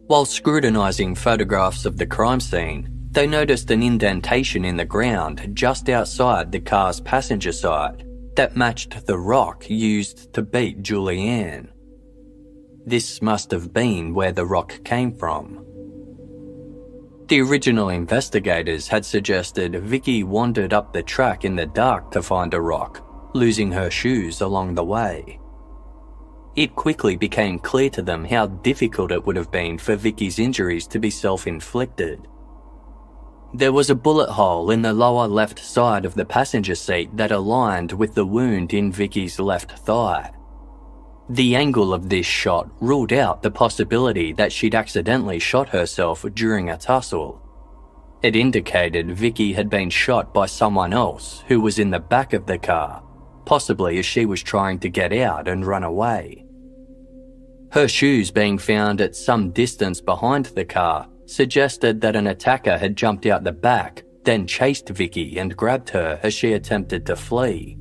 While scrutinising photographs of the crime scene, they noticed an indentation in the ground just outside the car's passenger side that matched the rock used to beat Julianne. This must have been where the rock came from. The original investigators had suggested Vicki wandered up the track in the dark to find a rock, losing her shoes along the way. It quickly became clear to them how difficult it would have been for Vicki's injuries to be self-inflicted. There was a bullet hole in the lower left side of the passenger seat that aligned with the wound in Vicki's left thigh. The angle of this shot ruled out the possibility that she'd accidentally shot herself during a tussle. It indicated Vicki had been shot by someone else who was in the back of the car, possibly as she was trying to get out and run away. Her shoes being found at some distance behind the car suggested that an attacker had jumped out the back, then chased Vicki and grabbed her as she attempted to flee.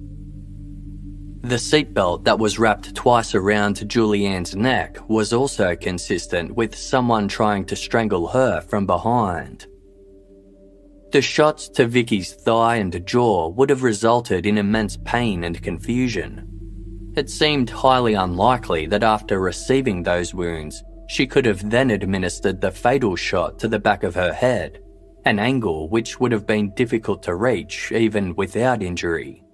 The seatbelt that was wrapped twice around Julianne's neck was also consistent with someone trying to strangle her from behind. The shots to Vicki's thigh and jaw would have resulted in immense pain and confusion. It seemed highly unlikely that after receiving those wounds, she could have then administered the fatal shot to the back of her head, an angle which would have been difficult to reach even without injury.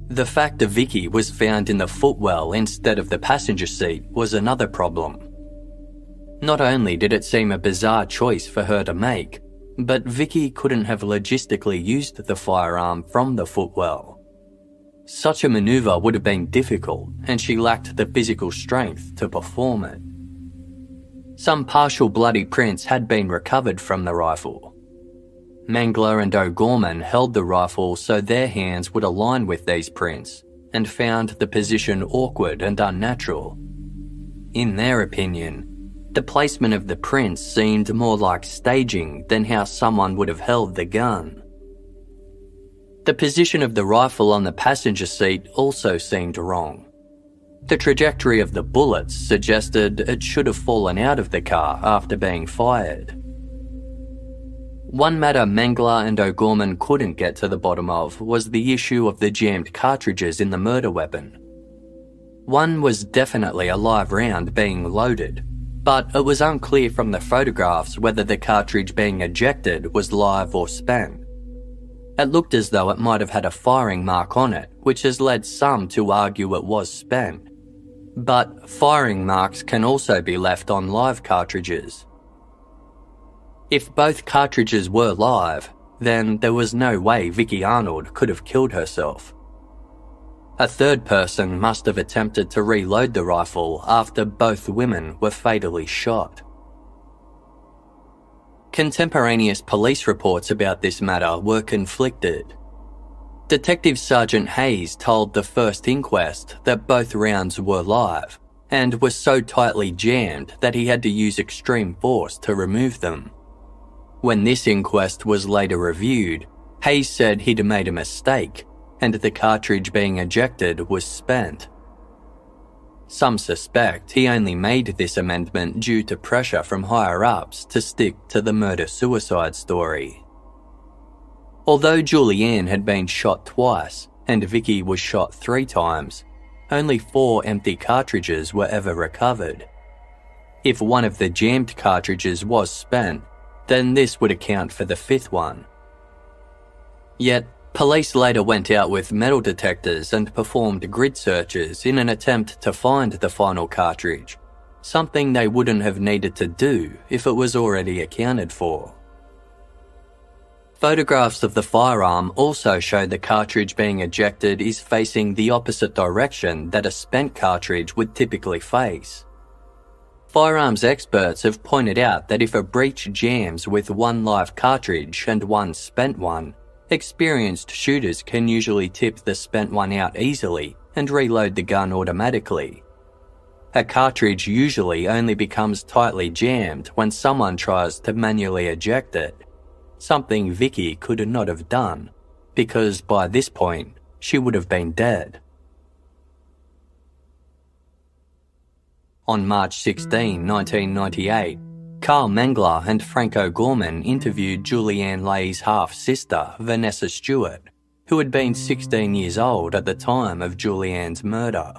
The fact that Vicki was found in the footwell instead of the passenger seat was another problem. Not only did it seem a bizarre choice for her to make, but Vicki couldn't have logistically used the firearm from the footwell. Such a maneuver would have been difficult, and she lacked the physical strength to perform it. Some partial bloody prints had been recovered from the rifle. Mangler and O'Gorman held the rifle so their hands would align with these prints and found the position awkward and unnatural. In their opinion, the placement of the prints seemed more like staging than how someone would have held the gun. The position of the rifle on the passenger seat also seemed wrong. The trajectory of the bullets suggested it should have fallen out of the car after being fired. One matter Mangler and O'Gorman couldn't get to the bottom of was the issue of the jammed cartridges in the murder weapon. One was definitely a live round being loaded, but it was unclear from the photographs whether the cartridge being ejected was live or spent. It looked as though it might have had a firing mark on it, which has led some to argue it was spent. But firing marks can also be left on live cartridges. If both cartridges were live, then there was no way Vicki Arnold could have killed herself. A third person must have attempted to reload the rifle after both women were fatally shot. Contemporaneous police reports about this matter were conflicted. Detective Sergeant Hayes told the first inquest that both rounds were live and were so tightly jammed that he had to use extreme force to remove them. When this inquest was later reviewed, Hayes said he'd made a mistake and the cartridge being ejected was spent. Some suspect he only made this amendment due to pressure from higher-ups to stick to the murder-suicide story. Although Julianne had been shot twice and Vicki was shot 3 times, only 4 empty cartridges were ever recovered. If one of the jammed cartridges was spent, then this would account for the 5th one. Yet, police later went out with metal detectors and performed grid searches in an attempt to find the final cartridge, something they wouldn't have needed to do if it was already accounted for. Photographs of the firearm also show the cartridge being ejected is facing the opposite direction that a spent cartridge would typically face. Firearms experts have pointed out that if a breech jams with one live cartridge and one spent one, experienced shooters can usually tip the spent one out easily and reload the gun automatically. A cartridge usually only becomes tightly jammed when someone tries to manually eject it, something Vicki could not have done, because by this point, she would have been dead. On March 16, 1998, Carl Mangler and Frank O'Gorman interviewed Julianne Leahy's half-sister, Vanessa Stewart, who had been 16 years old at the time of Julianne's murder.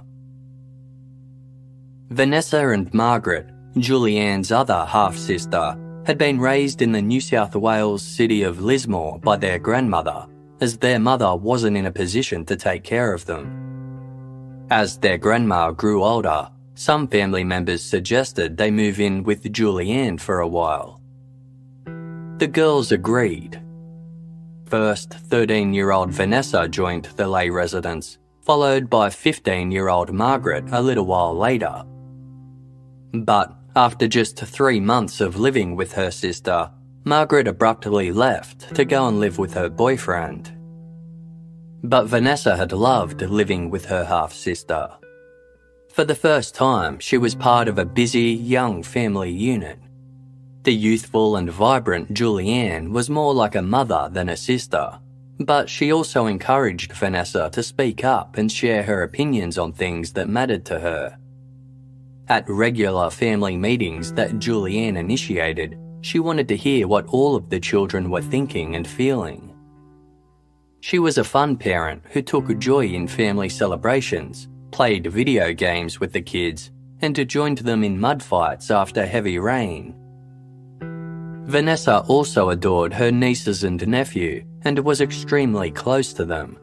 Vanessa and Margaret, Julianne's other half-sister, had been raised in the New South Wales city of Lismore by their grandmother, as their mother wasn't in a position to take care of them. As their grandma grew older, some family members suggested they move in with Julianne for a while. The girls agreed. First, 13-year-old Vanessa joined the Leigh residence, followed by 15-year-old Margaret a little while later. But after just 3 months of living with her sister, Margaret abruptly left to go and live with her boyfriend. But Vanessa had loved living with her half-sister. For the first time, she was part of a busy, young family unit. The youthful and vibrant Julianne was more like a mother than a sister, but she also encouraged Vanessa to speak up and share her opinions on things that mattered to her. At regular family meetings that Julianne initiated, she wanted to hear what all of the children were thinking and feeling. She was a fun parent who took joy in family celebrations, played video games with the kids, and joined them in mud fights after heavy rain. Vanessa also adored her nieces and nephew and was extremely close to them.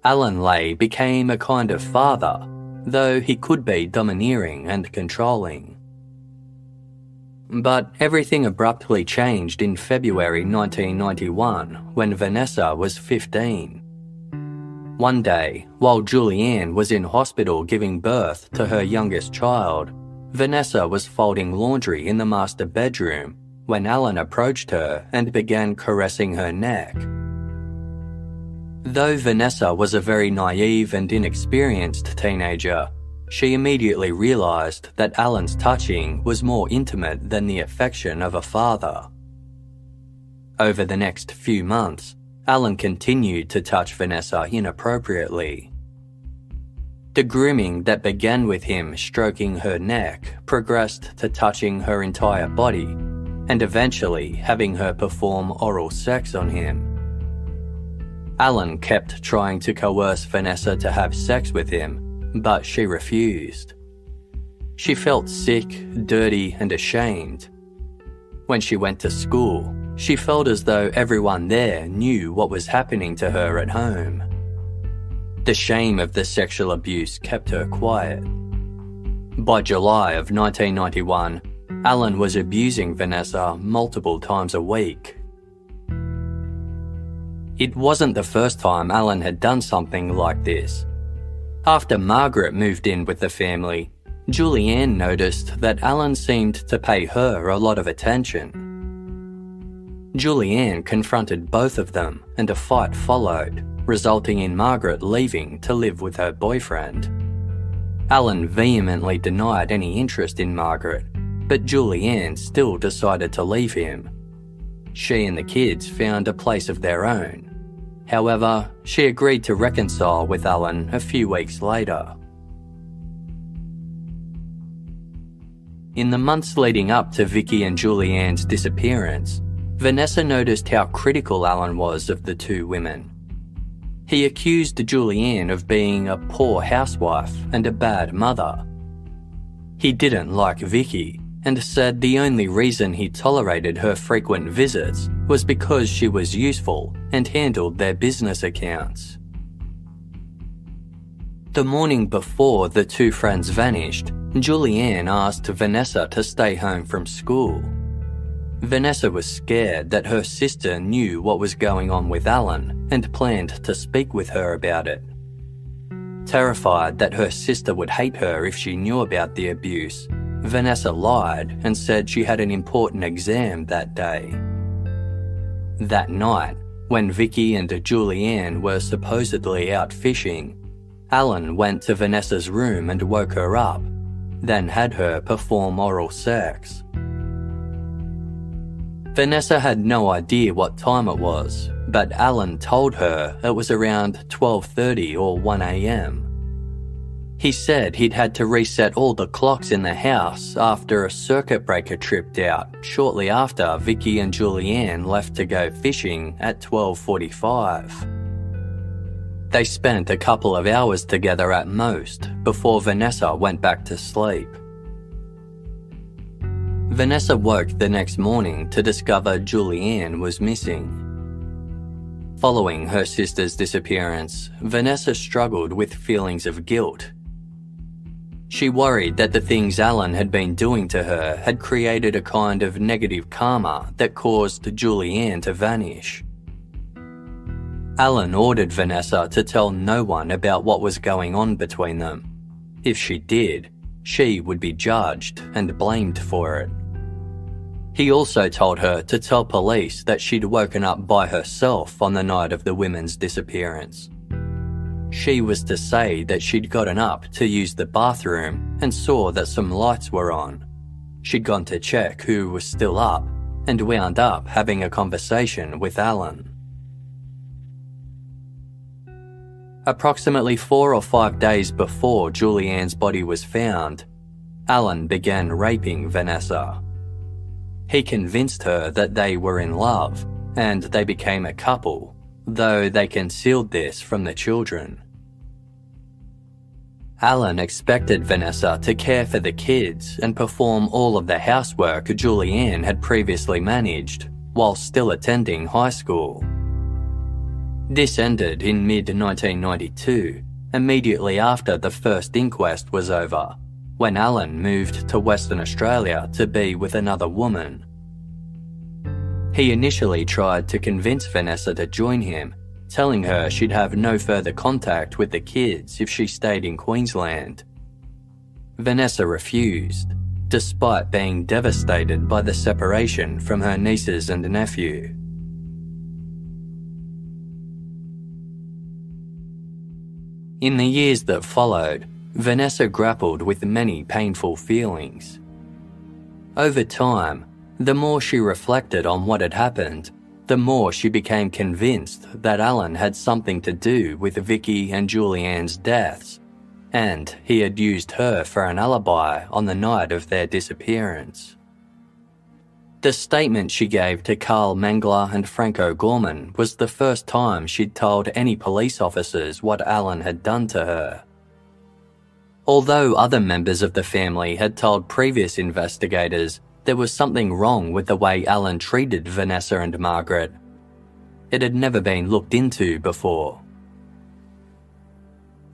Alan Leigh became a kind of father, though he could be domineering and controlling. But everything abruptly changed in February 1991 when Vanessa was 15. One day, while Julianne was in hospital giving birth to her youngest child, Vanessa was folding laundry in the master bedroom when Alan approached her and began caressing her neck. Though Vanessa was a very naive and inexperienced teenager, she immediately realized that Alan's touching was more intimate than the affection of a father. Over the next few months, Alan continued to touch Vanessa inappropriately. The grooming that began with him stroking her neck progressed to touching her entire body and eventually having her perform oral sex on him. Alan kept trying to coerce Vanessa to have sex with him, but she refused. She felt sick, dirty, and ashamed. When she went to school, she felt as though everyone there knew what was happening to her at home. The shame of the sexual abuse kept her quiet. By July of 1991, Alan was abusing Vanessa multiple times a week. It wasn't the first time Alan had done something like this. After Margaret moved in with the family, Julianne noticed that Alan seemed to pay her a lot of attention. Julianne confronted both of them and a fight followed, resulting in Margaret leaving to live with her boyfriend. Alan vehemently denied any interest in Margaret, but Julianne still decided to leave him. She and the kids found a place of their own. However, she agreed to reconcile with Alan a few weeks later. In the months leading up to Vicki and Julianne's disappearance, Vanessa noticed how critical Alan was of the two women. He accused Julianne of being a poor housewife and a bad mother. He didn't like Vicki and said the only reason he tolerated her frequent visits was because she was useful and handled their business accounts. The morning before the two friends vanished, Julianne asked Vanessa to stay home from school. Vanessa was scared that her sister knew what was going on with Alan and planned to speak with her about it. Terrified that her sister would hate her if she knew about the abuse, Vanessa lied and said she had an important exam that day. That night, when Vicki and Julianne were supposedly out fishing, Alan went to Vanessa's room and woke her up, then had her perform oral sex. Vanessa had no idea what time it was, but Alan told her it was around 12:30 or 1 a.m. He said he'd had to reset all the clocks in the house after a circuit breaker tripped out shortly after Vicki and Julianne left to go fishing at 12:45. They spent a couple of hours together at most before Vanessa went back to sleep. Vanessa woke the next morning to discover Julianne was missing. Following her sister's disappearance, Vanessa struggled with feelings of guilt. She worried that the things Alan had been doing to her had created a kind of negative karma that caused Julianne to vanish. Alan ordered Vanessa to tell no one about what was going on between them. If she did, she would be judged and blamed for it. He also told her to tell police that she'd woken up by herself on the night of the women's disappearance. She was to say that she'd gotten up to use the bathroom and saw that some lights were on. She'd gone to check who was still up and wound up having a conversation with Alan. Approximately 4 or 5 days before Julianne's body was found, Alan began raping Vanessa. He convinced her that they were in love and they became a couple, though they concealed this from the children. Alan expected Vanessa to care for the kids and perform all of the housework Julianne had previously managed while still attending high school. This ended in mid-1992, immediately after the first inquest was over, when Alan moved to Western Australia to be with another woman. He initially tried to convince Vanessa to join him, telling her she'd have no further contact with the kids if she stayed in Queensland. Vanessa refused, despite being devastated by the separation from her nieces and nephew. In the years that followed, Vanessa grappled with many painful feelings. Over time, the more she reflected on what had happened, the more she became convinced that Alan had something to do with Vicki and Julianne's deaths, and he had used her for an alibi on the night of their disappearance. The statement she gave to Carl Mengler and Frank O'Gorman was the first time she'd told any police officers what Alan had done to her. Although other members of the family had told previous investigators there was something wrong with the way Alan treated Vanessa and Margaret, it had never been looked into before.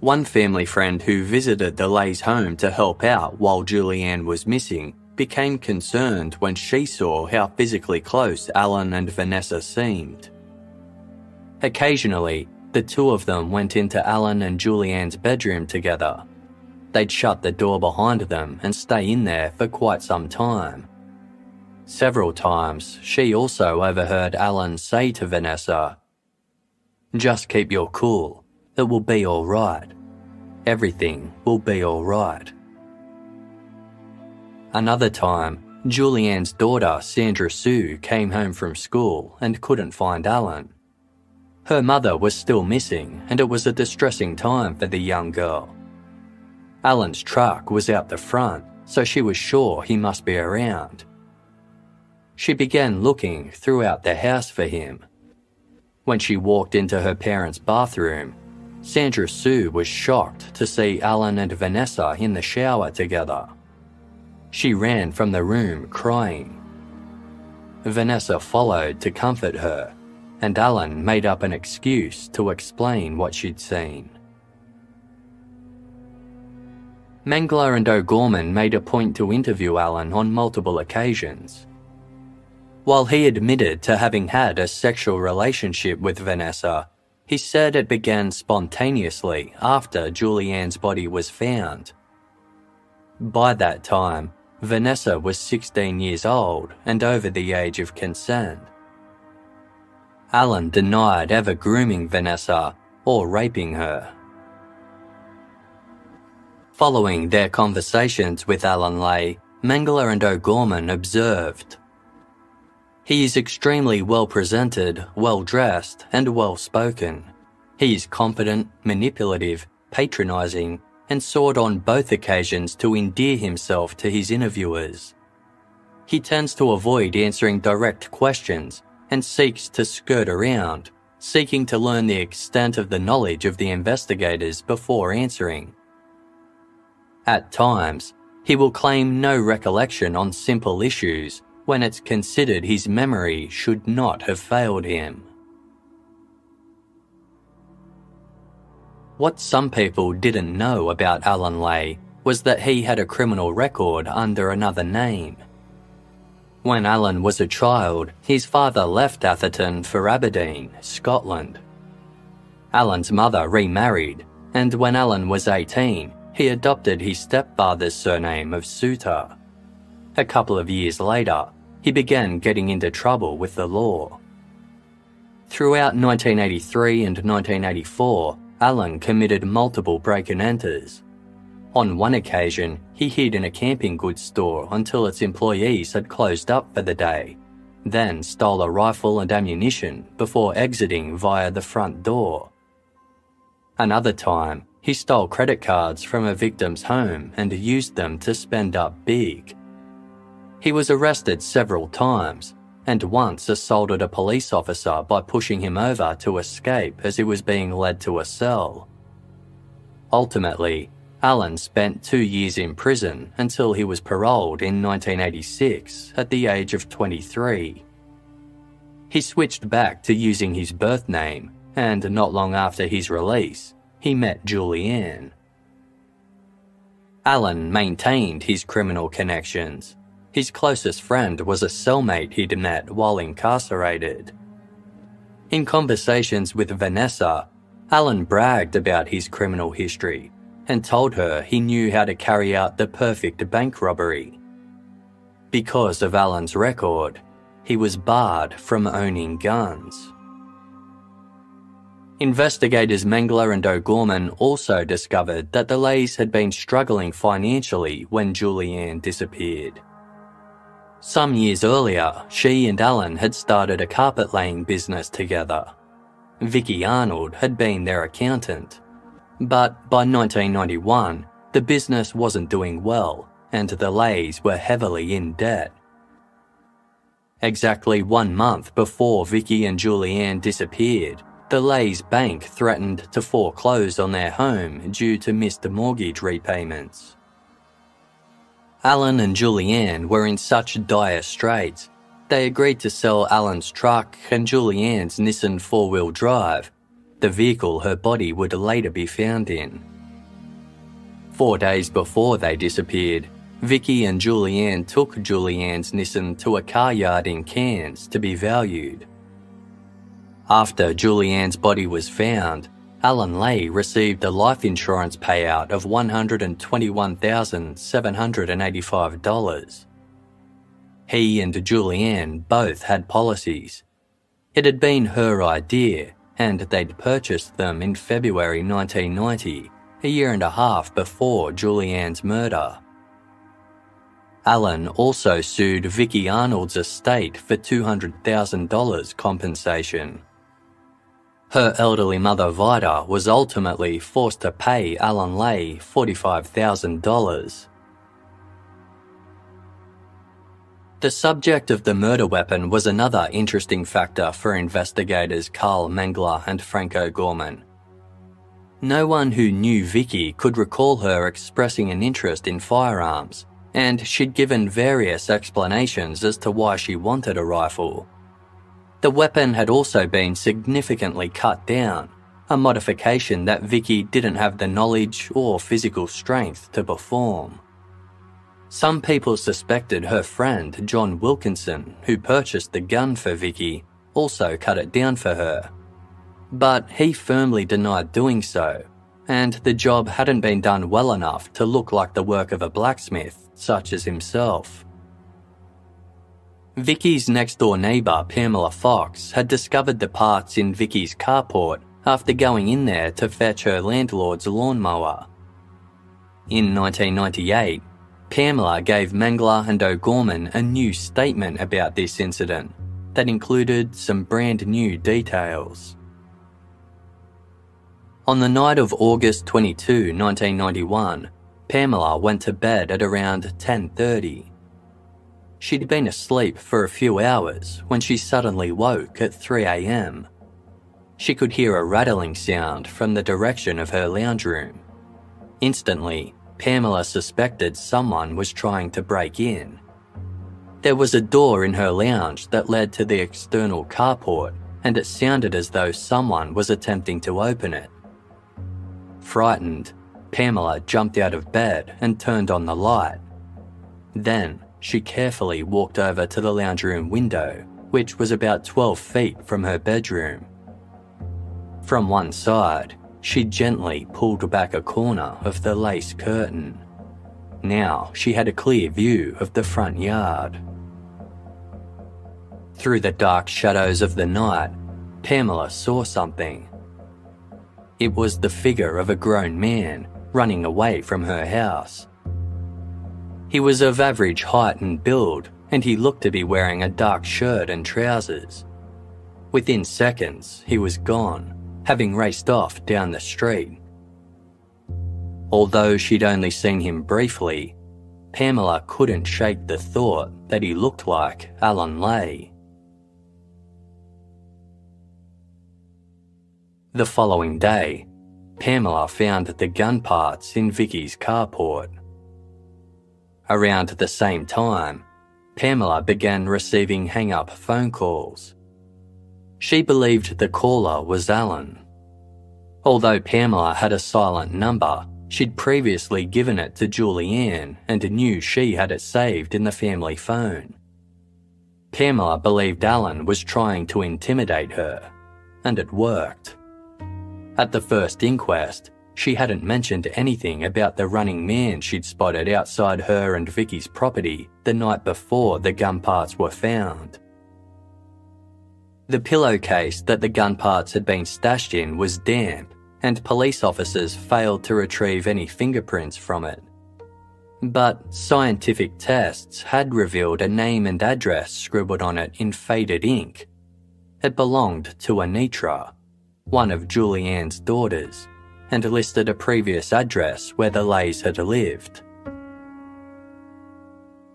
One family friend who visited the Leahys' home to help out while Julianne was missing became concerned when she saw how physically close Alan and Vanessa seemed. Occasionally, the two of them went into Alan and Julianne's bedroom together. They'd shut the door behind them and stay in there for quite some time. Several times, she also overheard Alan say to Vanessa, "Just keep your cool. It will be all right. Everything will be all right." Another time, Julianne's daughter, Sandra Sue, came home from school and couldn't find Alan. Her mother was still missing, and it was a distressing time for the young girl. Alan's truck was out the front, so she was sure he must be around. She began looking throughout the house for him. When she walked into her parents' bathroom, Sandra Sue was shocked to see Alan and Vanessa in the shower together. She ran from the room crying. Vanessa followed to comfort her, and Alan made up an excuse to explain what she'd seen. Mengler and O'Gorman made a point to interview Alan on multiple occasions. While he admitted to having had a sexual relationship with Vanessa, he said it began spontaneously after Julianne's body was found. By that time, Vanessa was 16 years old and over the age of consent. Alan denied ever grooming Vanessa or raping her. Following their conversations with Alan Leahy, Mengler and O'Gorman observed, "He is extremely well-presented, well-dressed, and well-spoken. He is confident, manipulative, patronising, and sought on both occasions to endear himself to his interviewers. He tends to avoid answering direct questions and seeks to skirt around, seeking to learn the extent of the knowledge of the investigators before answering. At times, he will claim no recollection on simple issues when it's considered his memory should not have failed him." What some people didn't know about Alan Leahy was that he had a criminal record under another name. When Alan was a child, his father left Atherton for Aberdeen, Scotland. Alan's mother remarried, and when Alan was 18, he adopted his stepfather's surname of Suter. A couple of years later, he began getting into trouble with the law. Throughout 1983 and 1984, Alan committed multiple break-and-enters. On one occasion, he hid in a camping goods store until its employees had closed up for the day, then stole a rifle and ammunition before exiting via the front door. Another time, he stole credit cards from a victim's home and used them to spend up big. He was arrested several times, and once assaulted a police officer by pushing him over to escape as he was being led to a cell. Ultimately, Alan spent 2 years in prison until he was paroled in 1986 at the age of 23. He switched back to using his birth name, and not long after his release, he met Julianne. Alan maintained his criminal connections. His closest friend was a cellmate he'd met while incarcerated. In conversations with Vanessa, Alan bragged about his criminal history and told her he knew how to carry out the perfect bank robbery. Because of Alan's record, he was barred from owning guns. Investigators Mengler and O'Gorman also discovered that the Leahys had been struggling financially when Julianne disappeared. Some years earlier, she and Alan had started a carpet-laying business together. Vicki Arnold had been their accountant. But by 1991, the business wasn't doing well, and the Leahys were heavily in debt. Exactly 1 month before Vicki and Julianne disappeared, the Leahys' bank threatened to foreclose on their home due to missed mortgage repayments. Alan and Julianne were in such dire straits, they agreed to sell Alan's truck and Julianne's Nissan 4-wheel drive, the vehicle her body would later be found in. 4 days before they disappeared, Vicki and Julianne took Julianne's Nissan to a car yard in Cairns to be valued. After Julianne's body was found, Alan Leahy received a life insurance payout of $121,785. He and Julianne both had policies. It had been her idea, and they'd purchased them in February 1990, a year and a half before Julianne's murder. Alan also sued Vicki Arnold's estate for $200,000 compensation. Her elderly mother Vida was ultimately forced to pay Alan Leahy $45,000. The subject of the murder weapon was another interesting factor for investigators Carl Mengler and Frank O'Gorman. No one who knew Vicki could recall her expressing an interest in firearms, and she'd given various explanations as to why she wanted a rifle. The weapon had also been significantly cut down, a modification that Vicki didn't have the knowledge or physical strength to perform. Some people suspected her friend John Wilkinson, who purchased the gun for Vicki, also cut it down for her. But he firmly denied doing so, and the job hadn't been done well enough to look like the work of a blacksmith such as himself. Vicki's next-door neighbour, Pamela Fox, had discovered the parts in Vicki's carport after going in there to fetch her landlord's lawnmower. In 1998, Pamela gave Mengler and O'Gorman a new statement about this incident that included some brand new details. On the night of August 22, 1991, Pamela went to bed at around 10:30. She'd been asleep for a few hours when she suddenly woke at 3 a.m. She could hear a rattling sound from the direction of her lounge room. Instantly, Pamela suspected someone was trying to break in. There was a door in her lounge that led to the external carport, and it sounded as though someone was attempting to open it. Frightened, Pamela jumped out of bed and turned on the light. Then, she carefully walked over to the lounge room window, which was about 12 feet from her bedroom. From one side, she gently pulled back a corner of the lace curtain. Now she had a clear view of the front yard. Through the dark shadows of the night, Pamela saw something. It was the figure of a grown man running away from her house. He was of average height and build, and he looked to be wearing a dark shirt and trousers. Within seconds, he was gone, having raced off down the street. Although she'd only seen him briefly, Pamela couldn't shake the thought that he looked like Alan Leahy. The following day, Pamela found the gun parts in Vicki's carport. Around the same time, Pamela began receiving hang-up phone calls. She believed the caller was Alan. Although Pamela had a silent number, she'd previously given it to Julianne and knew she had it saved in the family phone. Pamela believed Alan was trying to intimidate her, and it worked. At the first inquest, she hadn't mentioned anything about the running man she'd spotted outside her and Vicky's property the night before the gun parts were found. The pillowcase that the gun parts had been stashed in was damp, and police officers failed to retrieve any fingerprints from it. But scientific tests had revealed a name and address scribbled on it in faded ink. It belonged to Anitra, one of Julianne's daughters, and listed a previous address where the Leahys had lived.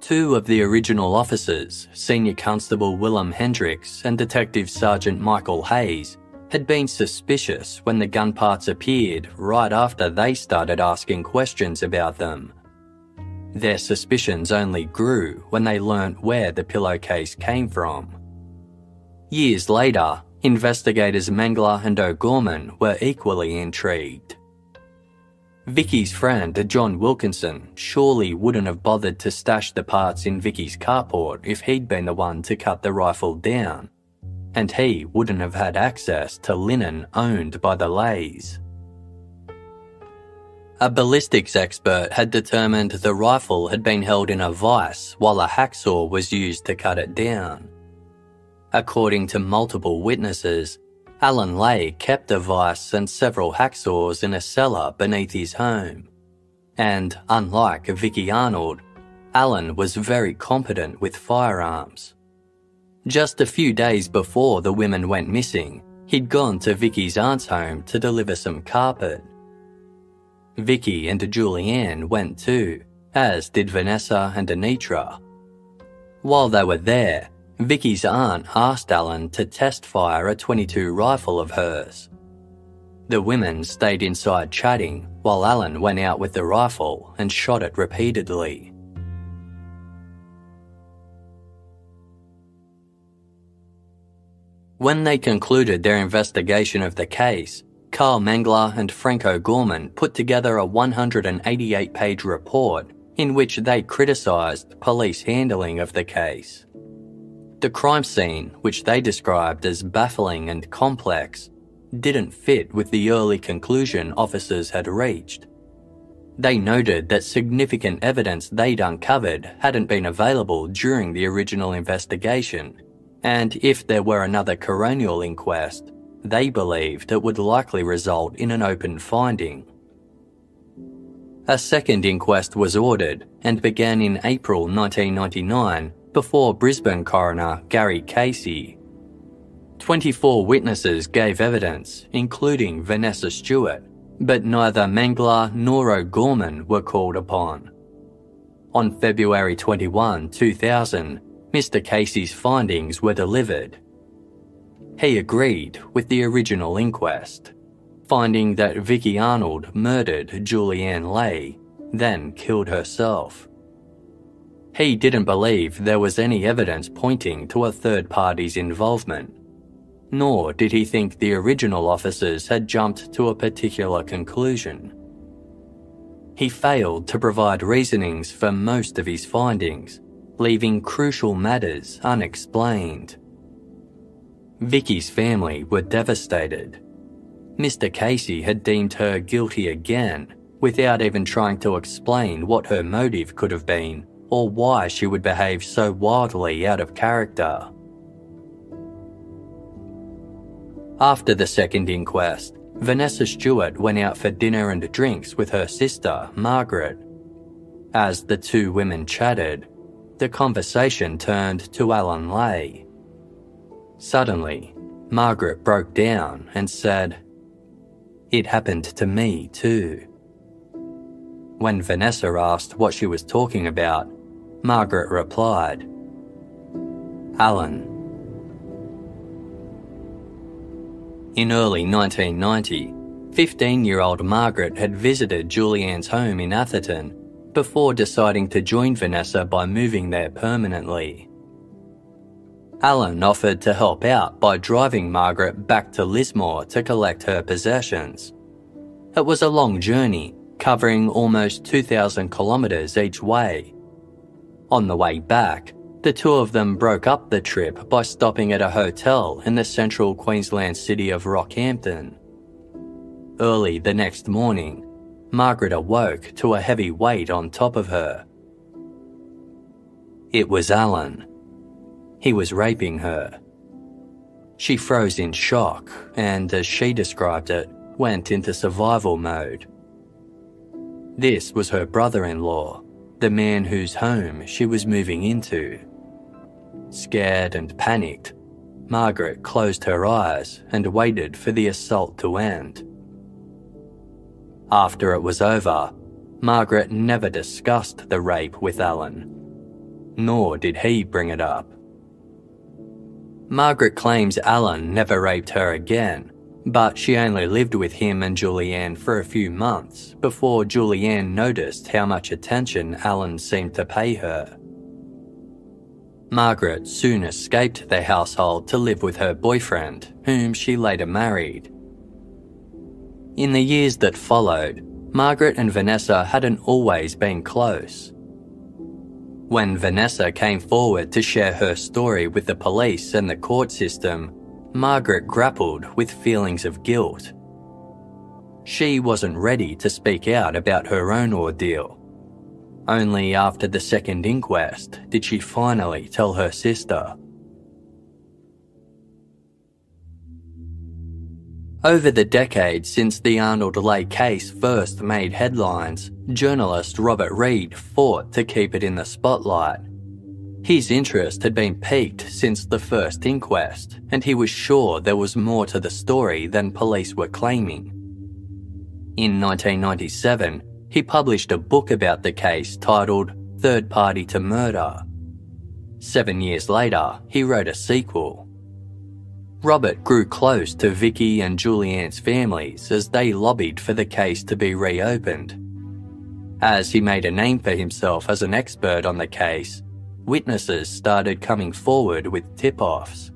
Two of the original officers, Senior Constable Willem Hendricks and Detective Sergeant Michael Hayes, had been suspicious when the gun parts appeared right after they started asking questions about them. Their suspicions only grew when they learnt where the pillowcase came from. Years later, investigators Mengler and O'Gorman were equally intrigued. Vicky's friend John Wilkinson surely wouldn't have bothered to stash the parts in Vicky's carport if he'd been the one to cut the rifle down, and he wouldn't have had access to linen owned by the Leahys. A ballistics expert had determined the rifle had been held in a vise while a hacksaw was used to cut it down. According to multiple witnesses, Alan Leahy kept a vise and several hacksaws in a cellar beneath his home. And, unlike Vicki Arnold, Alan was very competent with firearms. Just a few days before the women went missing, he'd gone to Vicky's aunt's home to deliver some carpet. Vicki and Julianne went too, as did Vanessa and Anitra. While they were there, Vicky's aunt asked Alan to test fire a .22 rifle of hers. The women stayed inside chatting while Alan went out with the rifle and shot it repeatedly. When they concluded their investigation of the case, Carl Mengler and Frank O'Gorman put together a 188-page report in which they criticised police handling of the case. The crime scene, which they described as baffling and complex, didn't fit with the early conclusion officers had reached. They noted that significant evidence they'd uncovered hadn't been available during the original investigation, and if there were another coronial inquest, they believed it would likely result in an open finding. A second inquest was ordered and began in April 1999 before Brisbane coroner Gary Casey. 24 witnesses gave evidence, including Vanessa Stewart, but neither Mengler nor O'Gorman were called upon. On February 21, 2000, Mr. Casey's findings were delivered. He agreed with the original inquest, finding that Vicki Arnold murdered Julianne Leahy, then killed herself. He didn't believe there was any evidence pointing to a third party's involvement, nor did he think the original officers had jumped to a particular conclusion. He failed to provide reasonings for most of his findings, leaving crucial matters unexplained. Vicky's family were devastated. Mr. Casey had deemed her guilty again, without even trying to explain what her motive could have been or why she would behave so wildly out of character. After the second inquest, Vanessa Stewart went out for dinner and drinks with her sister, Margaret. As the two women chatted, the conversation turned to Alan Leahy. Suddenly, Margaret broke down and said, "It happened to me too." When Vanessa asked what she was talking about, Margaret replied, "Alan." In early 1990, 15-year-old Margaret had visited Julianne's home in Atherton before deciding to join Vanessa by moving there permanently. Alan offered to help out by driving Margaret back to Lismore to collect her possessions. It was a long journey, covering almost 2,000 kilometres each way. On the way back, the two of them broke up the trip by stopping at a hotel in the central Queensland city of Rockhampton. Early the next morning, Margaret awoke to a heavy weight on top of her. It was Alan. He was raping her. She froze in shock and, as she described it, went into survival mode. This was her brother-in-law, the man whose home she was moving into. Scared and panicked, Margaret closed her eyes and waited for the assault to end. After it was over, Margaret never discussed the rape with Alan, nor did he bring it up. Margaret claims Alan never raped her again, but she only lived with him and Julianne for a few months before Julianne noticed how much attention Alan seemed to pay her. Margaret soon escaped the household to live with her boyfriend, whom she later married. In the years that followed, Margaret and Vanessa hadn't always been close. When Vanessa came forward to share her story with the police and the court system, Margaret grappled with feelings of guilt. She wasn't ready to speak out about her own ordeal. Only after the second inquest did she finally tell her sister. Over the decades since the Arnold Leahy case first made headlines, journalist Robert Reed fought to keep it in the spotlight. His interest had been piqued since the first inquest, and he was sure there was more to the story than police were claiming. In 1997, he published a book about the case titled Third Party to Murder. 7 years later, he wrote a sequel. Robert grew close to Vicki and Julianne's families as they lobbied for the case to be reopened. As he made a name for himself as an expert on the case, witnesses started coming forward with tip-offs.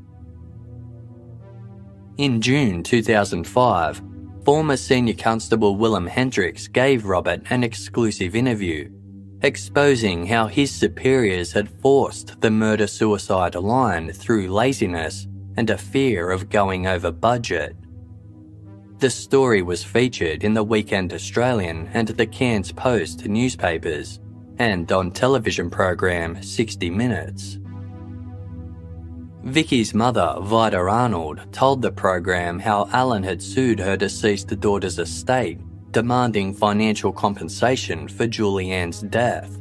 In June 2005, former Senior Constable Willem Hendricks gave Robert an exclusive interview, exposing how his superiors had forced the murder-suicide line through laziness and a fear of going over budget. The story was featured in the Weekend Australian and the Cairns Post newspapers, and on television program 60 Minutes. Vicki's mother, Vida Arnold, told the program how Alan had sued her deceased daughter's estate, demanding financial compensation for Julianne's death.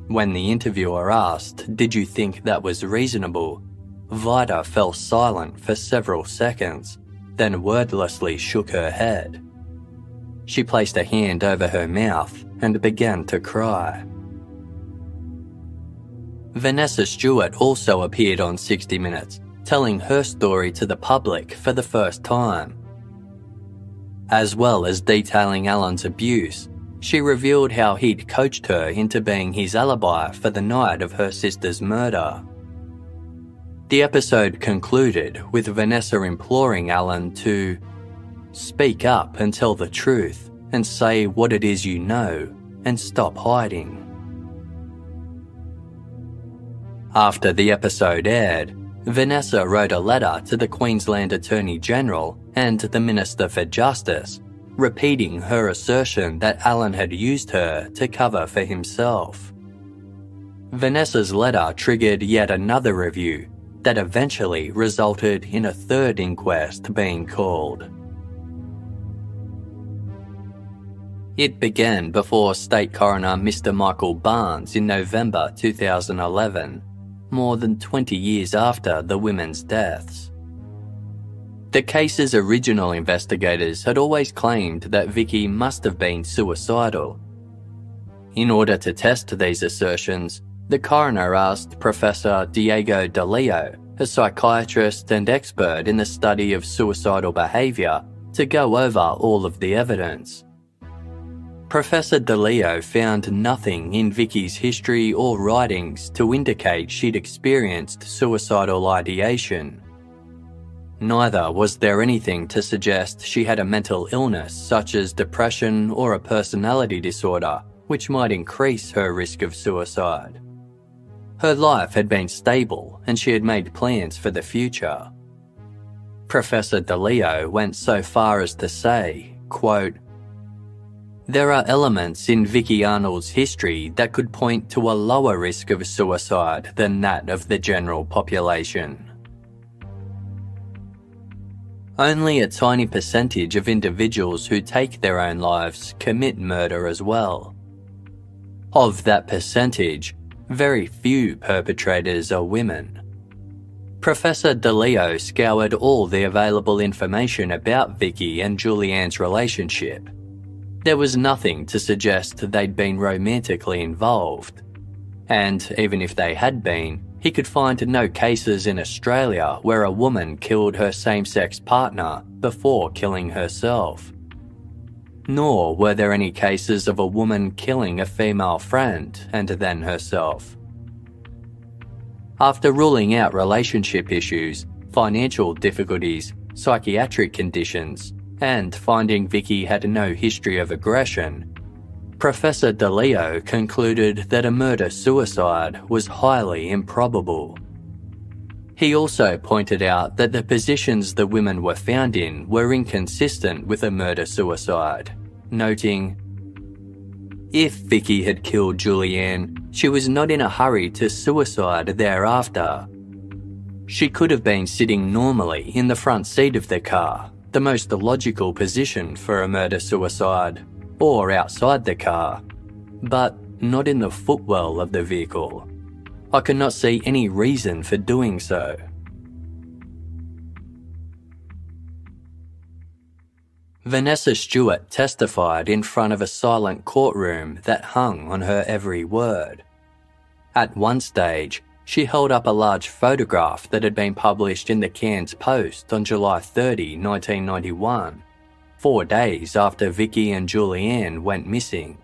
When the interviewer asked, "Did you think that was reasonable?" Vida fell silent for several seconds, then wordlessly shook her head. She placed a hand over her mouth and began to cry. Vanessa Stewart also appeared on 60 Minutes, telling her story to the public for the first time. As well as detailing Alan's abuse, she revealed how he'd coached her into being his alibi for the night of her sister's murder. The episode concluded with Vanessa imploring Alan to speak up and tell the truth and say what it is you know and stop hiding. After the episode aired, Vanessa wrote a letter to the Queensland Attorney General and the Minister for Justice, repeating her assertion that Alan had used her to cover for himself. Vanessa's letter triggered yet another review that eventually resulted in a third inquest being called. It began before State Coroner Mr. Michael Barnes in November 2011, more than 20 years after the women's deaths. The case's original investigators had always claimed that Vicki must have been suicidal. In order to test these assertions, the coroner asked Professor Diego De Leo, a psychiatrist and expert in the study of suicidal behaviour, to go over all of the evidence. Professor De Leo found nothing in Vicki's history or writings to indicate she'd experienced suicidal ideation. Neither was there anything to suggest she had a mental illness such as depression or a personality disorder, which might increase her risk of suicide. Her life had been stable and she had made plans for the future. Professor DeLeo went so far as to say, quote, "There are elements in Vicki Arnold's history that could point to a lower risk of suicide than that of the general population. Only a tiny percentage of individuals who take their own lives commit murder as well. Of that percentage, very few perpetrators are women." Professor DeLeo scoured all the available information about Vicki and Julianne's relationship. There was nothing to suggest they'd been romantically involved. And even if they had been, he could find no cases in Australia where a woman killed her same-sex partner before killing herself. Nor were there any cases of a woman killing a female friend and then herself. After ruling out relationship issues, financial difficulties, psychiatric conditions, and finding Vicki had no history of aggression, Professor DeLeo concluded that a murder-suicide was highly improbable. He also pointed out that the positions the women were found in were inconsistent with a murder-suicide, noting, "If Vicki had killed Julianne, she was not in a hurry to suicide thereafter. She could have been sitting normally in the front seat of the car, the most logical position for a murder-suicide, or outside the car, but not in the footwell of the vehicle. I could not see any reason for doing so." Vanessa Stewart testified in front of a silent courtroom that hung on her every word. At one stage, she held up a large photograph that had been published in the Cairns Post on July 30, 1991, 4 days after Vicki and Julianne went missing.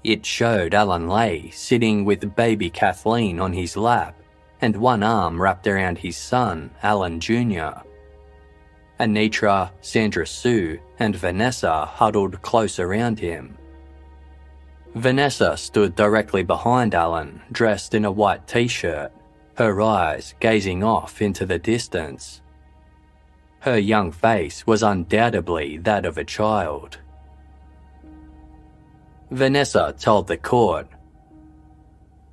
It showed Alan Leahy sitting with baby Kathleen on his lap and one arm wrapped around his son, Alan Jr. Anitra, Sandra Sue, and Vanessa huddled close around him. Vanessa stood directly behind Alan, dressed in a white t-shirt, her eyes gazing off into the distance. Her young face was undoubtedly that of a child. Vanessa told the court,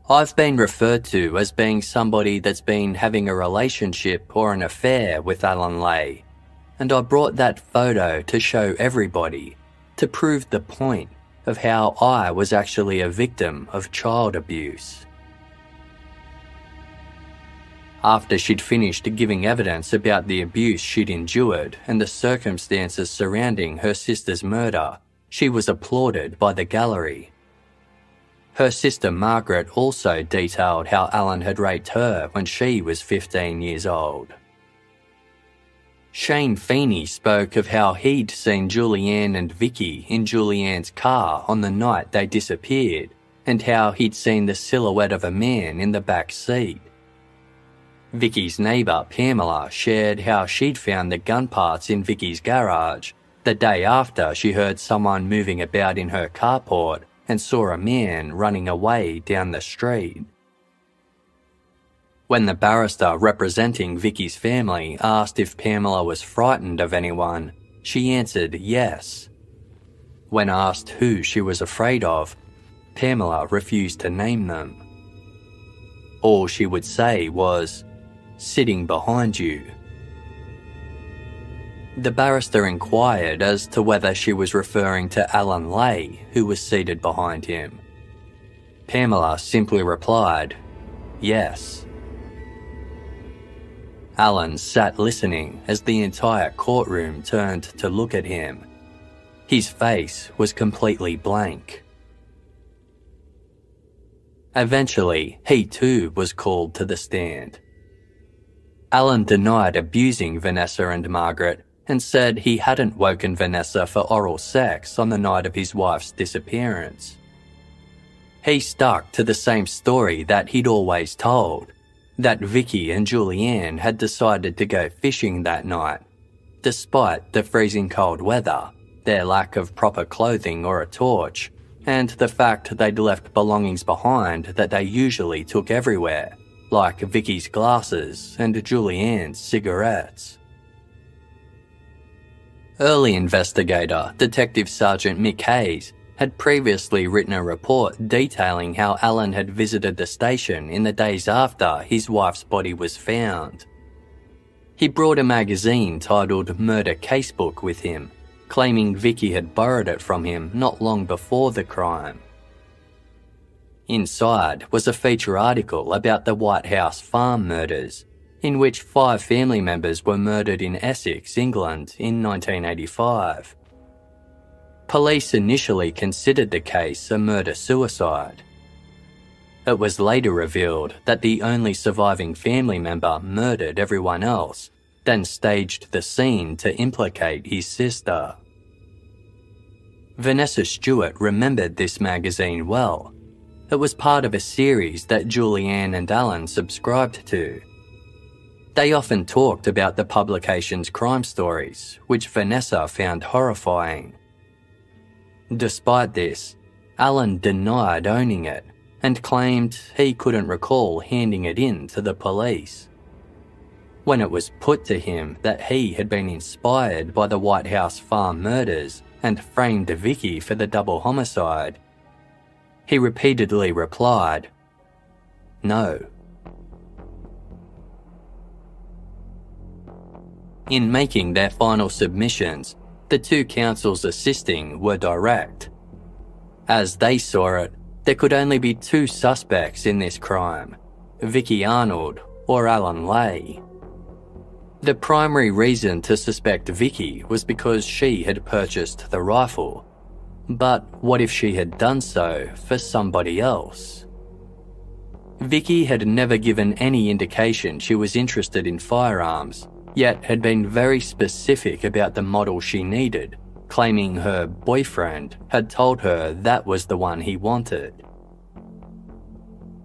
"I've been referred to as being somebody that's been having a relationship or an affair with Alan Leahy, and I brought that photo to show everybody, to prove the point of how I was actually a victim of child abuse." After she'd finished giving evidence about the abuse she'd endured and the circumstances surrounding her sister's murder, she was applauded by the gallery. Her sister Margaret also detailed how Alan had raped her when she was 15 years old. Shane Feeney spoke of how he'd seen Julianne and Vicki in Julianne's car on the night they disappeared, and how he'd seen the silhouette of a man in the back seat. Vicki's neighbour Pamela shared how she'd found the gun parts in Vicki's garage the day after she heard someone moving about in her carport and saw a man running away down the street. When the barrister representing Vicki's family asked if Pamela was frightened of anyone, she answered yes. When asked who she was afraid of, Pamela refused to name them. All she would say was, "Sitting behind you." The barrister inquired as to whether she was referring to Alan Leahy, who was seated behind him. Pamela simply replied, "Yes." Alan sat listening as the entire courtroom turned to look at him. His face was completely blank. Eventually, he too was called to the stand. Alan denied abusing Vanessa and Margaret and said he hadn't woken Vanessa for oral sex on the night of his wife's disappearance. He stuck to the same story that he'd always told, that Vicki and Julianne had decided to go fishing that night, despite the freezing cold weather, their lack of proper clothing or a torch, and the fact they'd left belongings behind that they usually took everywhere, like Vicky's glasses and Julianne's cigarettes. Early investigator Detective Sergeant Mick Hayes had previously written a report detailing how Alan had visited the station in the days after his wife's body was found. He brought a magazine titled Murder Casebook with him, claiming Vicki had borrowed it from him not long before the crime. Inside was a feature article about the White House farm murders, in which 5 family members were murdered in Essex, England in 1985. Police initially considered the case a murder-suicide. It was later revealed that the only surviving family member murdered everyone else, then staged the scene to implicate his sister. Vanessa Stewart remembered this magazine well. It was part of a series that Julianne and Alan subscribed to. They often talked about the publication's crime stories, which Vanessa found horrifying. Despite this, Alan denied owning it and claimed he couldn't recall handing it in to the police. When it was put to him that he had been inspired by the White House farm murders and framed Vicki for the double homicide, he repeatedly replied, "No." In making their final submissions, the 2 counsels assisting were direct. As they saw it, there could only be 2 suspects in this crime, Vicki Arnold or Alan Leahy. The primary reason to suspect Vicki was because she had purchased the rifle. But what if she had done so for somebody else? Vicki had never given any indication she was interested in firearms, yet had been very specific about the model she needed, claiming her boyfriend had told her that was the one he wanted.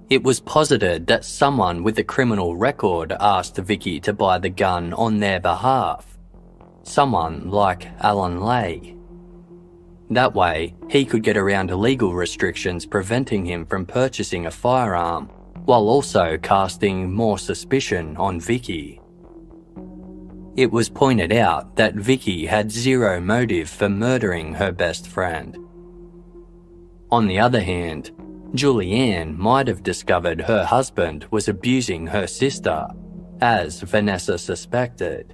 It was posited that someone with a criminal record asked Vicki to buy the gun on their behalf. Someone like Alan Leahy. That way, he could get around legal restrictions preventing him from purchasing a firearm, while also casting more suspicion on Vicki. It was pointed out that Vicki had zero motive for murdering her best friend. On the other hand, Julianne might have discovered her husband was abusing her sister, as Vanessa suspected.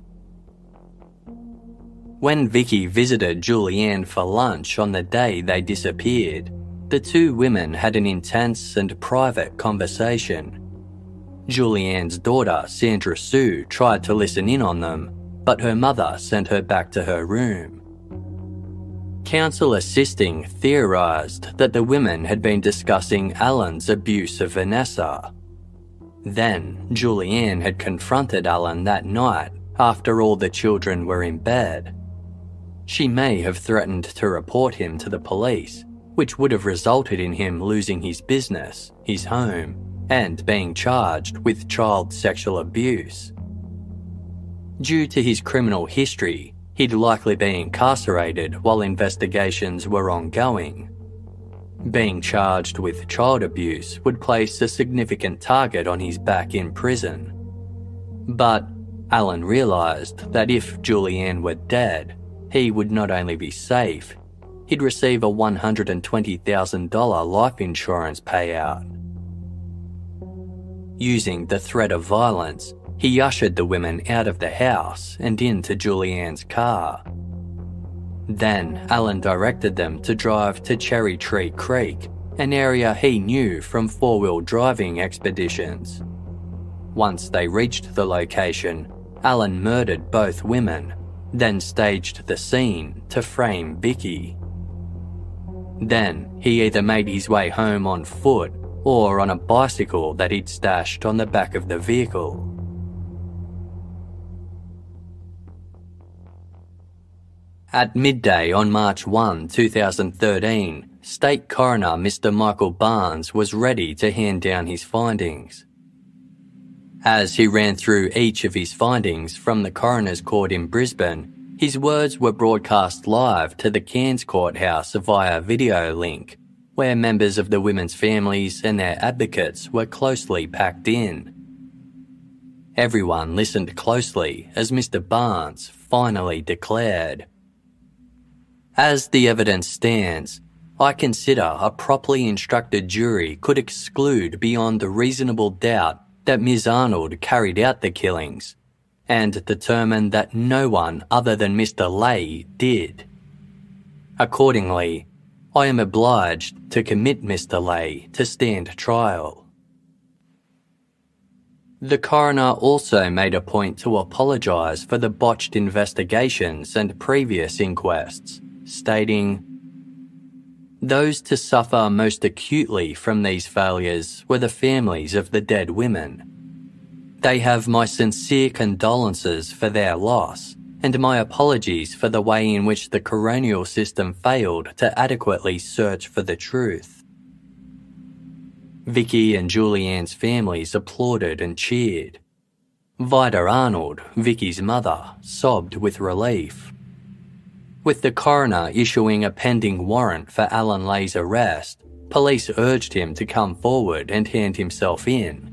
When Vicki visited Julianne for lunch on the day they disappeared, the 2 women had an intense and private conversation. Julianne's daughter, Sandra Sue, tried to listen in on them, but her mother sent her back to her room. Counsel assisting theorised that the women had been discussing Alan's abuse of Vanessa. Then, Julianne had confronted Alan that night after all the children were in bed. She may have threatened to report him to the police, which would have resulted in him losing his business, his home, and being charged with child sexual abuse. Due to his criminal history, he'd likely be incarcerated while investigations were ongoing. Being charged with child abuse would place a significant target on his back in prison. But Alan realised that if Julianne were dead, he would not only be safe, he'd receive a $120,000 life insurance payout. Using the threat of violence, he ushered the women out of the house and into Julianne's car. Then Alan directed them to drive to Cherry Tree Creek, an area he knew from 4-wheel driving expeditions. Once they reached the location, Alan murdered both women, then staged the scene to frame Vicki. Then he either made his way home on foot or on a bicycle that he'd stashed on the back of the vehicle. At midday on March 1, 2013, State Coroner Mr. Michael Barnes was ready to hand down his findings. As he ran through each of his findings from the Coroner's Court in Brisbane, his words were broadcast live to the Cairns Courthouse via video link, where members of the women's families and their advocates were closely packed in. Everyone listened closely as Mr. Barnes finally declared, "As the evidence stands, I consider a properly instructed jury could exclude beyond a reasonable doubt that Ms. Arnold carried out the killings, and determine that no one other than Mr. Leahy did. Accordingly, I am obliged to commit Mr. Leahy to stand trial." The coroner also made a point to apologise for the botched investigations and previous inquests, stating, "Those to suffer most acutely from these failures were the families of the dead women. They have my sincere condolences for their loss, and my apologies for the way in which the coronial system failed to adequately search for the truth." Vicki and Julianne's families applauded and cheered. Vida Arnold, Vicki's mother, sobbed with relief. With the coroner issuing a pending warrant for Alan Leahy's arrest, police urged him to come forward and hand himself in.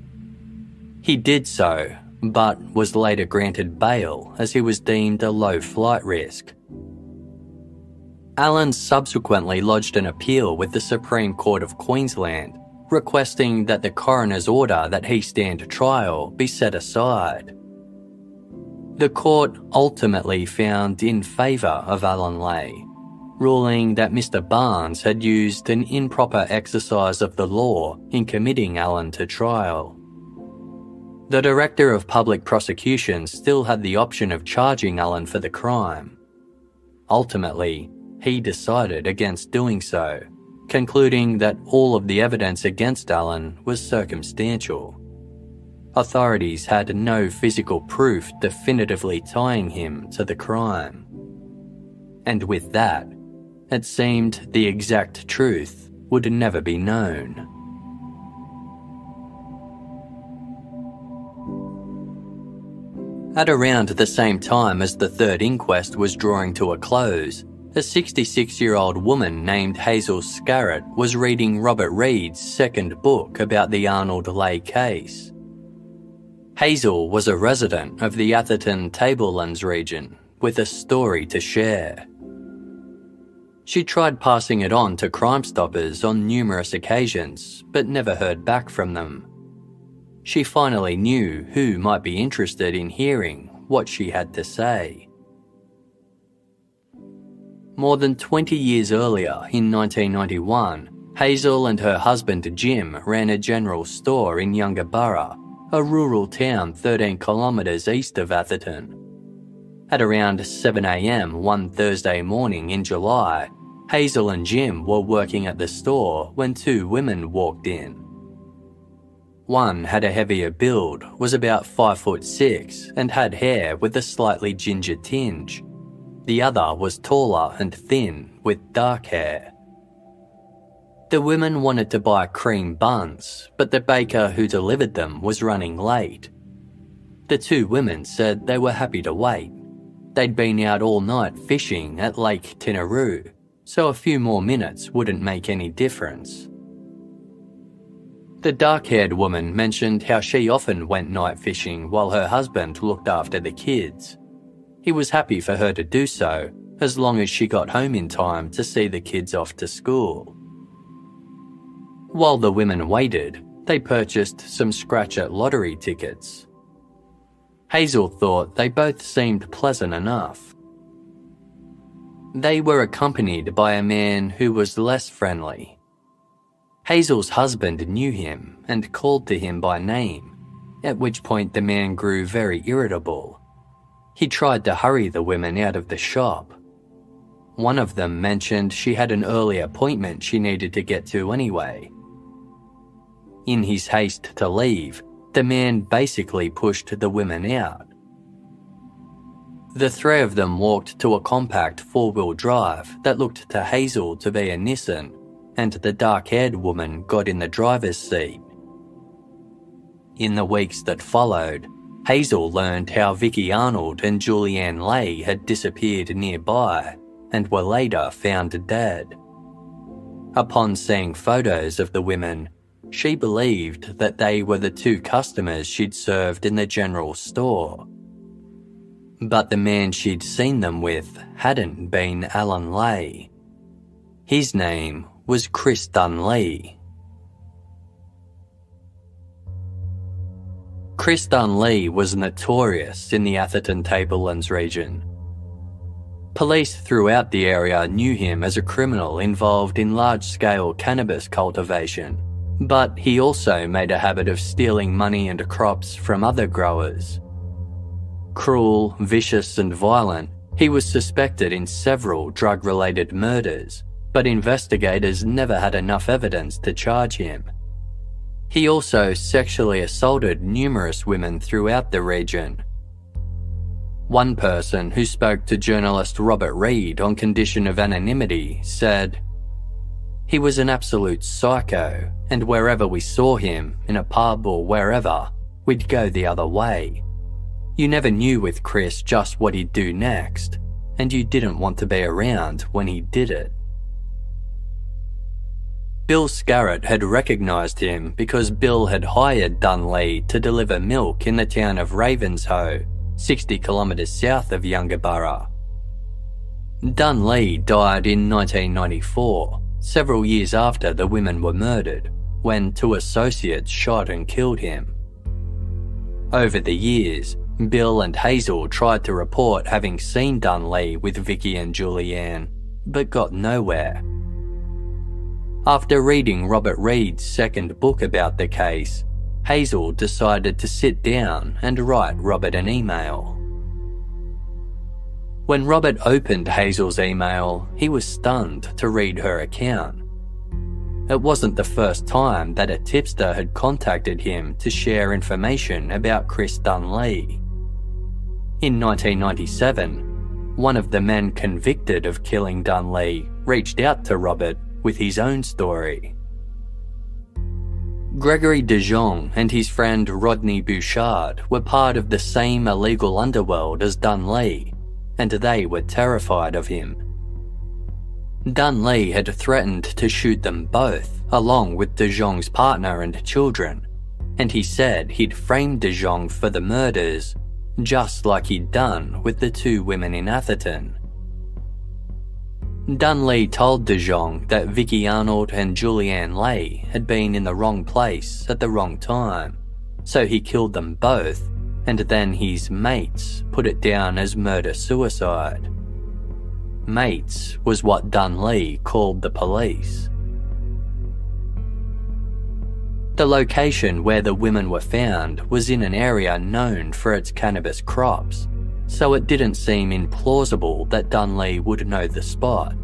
He did so, but was later granted bail as he was deemed a low flight risk. Alan subsequently lodged an appeal with the Supreme Court of Queensland, requesting that the coroner's order that he stand trial be set aside. The court ultimately found in favour of Alan Leahy, ruling that Mr. Barnes had used an improper exercise of the law in committing Alan to trial. The Director of Public Prosecutions still had the option of charging Alan for the crime. Ultimately, he decided against doing so, concluding that all of the evidence against Alan was circumstantial. Authorities had no physical proof definitively tying him to the crime. And with that, it seemed the exact truth would never be known. At around the same time as the third inquest was drawing to a close, a 66-year-old woman named Hazel Scarrett was reading Robert Reed's second book about the Arnold Leahy case. Hazel was a resident of the Atherton Tablelands region with a story to share. She tried passing it on to Crime Stoppers on numerous occasions, but never heard back from them. She finally knew who might be interested in hearing what she had to say. More than 20 years earlier, in 1991, Hazel and her husband Jim ran a general store in Yungaburra, a rural town 13 kilometres east of Atherton. At around 7 a.m. one Thursday morning in July, Hazel and Jim were working at the store when two women walked in. One had a heavier build, was about 5'6", and had hair with a slightly ginger tinge. The other was taller and thin, with dark hair. The women wanted to buy cream buns, but the baker who delivered them was running late. The two women said they were happy to wait. They'd been out all night fishing at Lake Tinaroo, so a few more minutes wouldn't make any difference. The dark-haired woman mentioned how she often went night fishing while her husband looked after the kids. He was happy for her to do so, as long as she got home in time to see the kids off to school. While the women waited, they purchased some scratch-at lottery tickets. Hazel thought they both seemed pleasant enough. They were accompanied by a man who was less friendly. Hazel's husband knew him and called to him by name, at which point the man grew very irritable. He tried to hurry the women out of the shop. One of them mentioned she had an early appointment she needed to get to anyway. In his haste to leave, the man basically pushed the women out. The three of them walked to a compact four-wheel drive that looked to Hazel to be a Nissan, and the dark-haired woman got in the driver's seat. In the weeks that followed, Hazel learned how Vicki Arnold and Julianne Leahy had disappeared nearby and were later found dead. Upon seeing photos of the women, She believed that they were the two customers she'd served in the general store. But the man she'd seen them with hadn't been Alan Leahy. His name was Chris Dunleigh. Chris Dunleigh was notorious in the Atherton-Tablelands region. Police throughout the area knew him as a criminal involved in large-scale cannabis cultivation, but he also made a habit of stealing money and crops from other growers. Cruel, vicious and violent, he was suspected in several drug-related murders, but investigators never had enough evidence to charge him. He also sexually assaulted numerous women throughout the region. One person who spoke to journalist Robert Reed on condition of anonymity said, "He was an absolute psycho, and wherever we saw him, in a pub or wherever, we'd go the other way. You never knew with Chris just what he'd do next, and you didn't want to be around when he did it." Bill Scarrett had recognised him because Bill had hired Dunleigh to deliver milk in the town of Ravenshoe, 60 kilometres south of Yungaburra. Dunleigh died in 1994, several years after the women were murdered, when two associates shot and killed him. Over the years, Bill and Hazel tried to report having seen Dunleigh with Vicki and Julianne, but got nowhere. After reading Robert Reed's second book about the case, Hazel decided to sit down and write Robert an email. When Robert opened Hazel's email, he was stunned to read her account. It wasn't the first time that a tipster had contacted him to share information about Chris Dunleigh. In 1997, one of the men convicted of killing Dunleigh reached out to Robert with his own story. Gregory De Jong and his friend Rodney Bouchard were part of the same illegal underworld as Dunleigh, and they were terrified of him. Dunleigh had threatened to shoot them both, along with De Jong's partner and children, and he said he'd framed De Jong for the murders, just like he'd done with the two women in Atherton. Dunleigh told De Jong that Vicki Arnold and Julianne Leigh had been in the wrong place at the wrong time, so he killed them both, and then his mates put it down as murder-suicide. Mates was what Dunleigh called the police. The location where the women were found was in an area known for its cannabis crops, so it didn't seem implausible that Dunleigh would know the spot.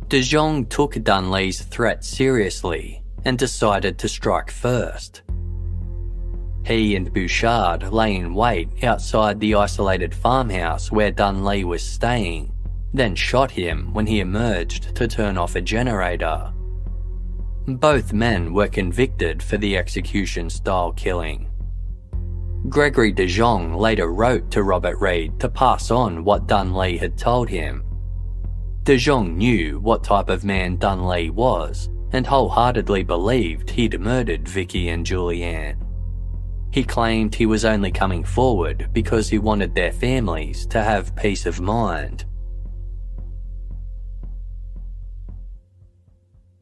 De Jong took Dunleigh's threat seriously and decided to strike first. He and Bouchard lay in wait outside the isolated farmhouse where Dunleigh was staying, then shot him when he emerged to turn off a generator. Both men were convicted for the execution-style killing. Gregory De Jong later wrote to Robert Reed to pass on what Dunleigh had told him. De Jong knew what type of man Dunleigh was and wholeheartedly believed he'd murdered Vicki and Julianne. He claimed he was only coming forward because he wanted their families to have peace of mind.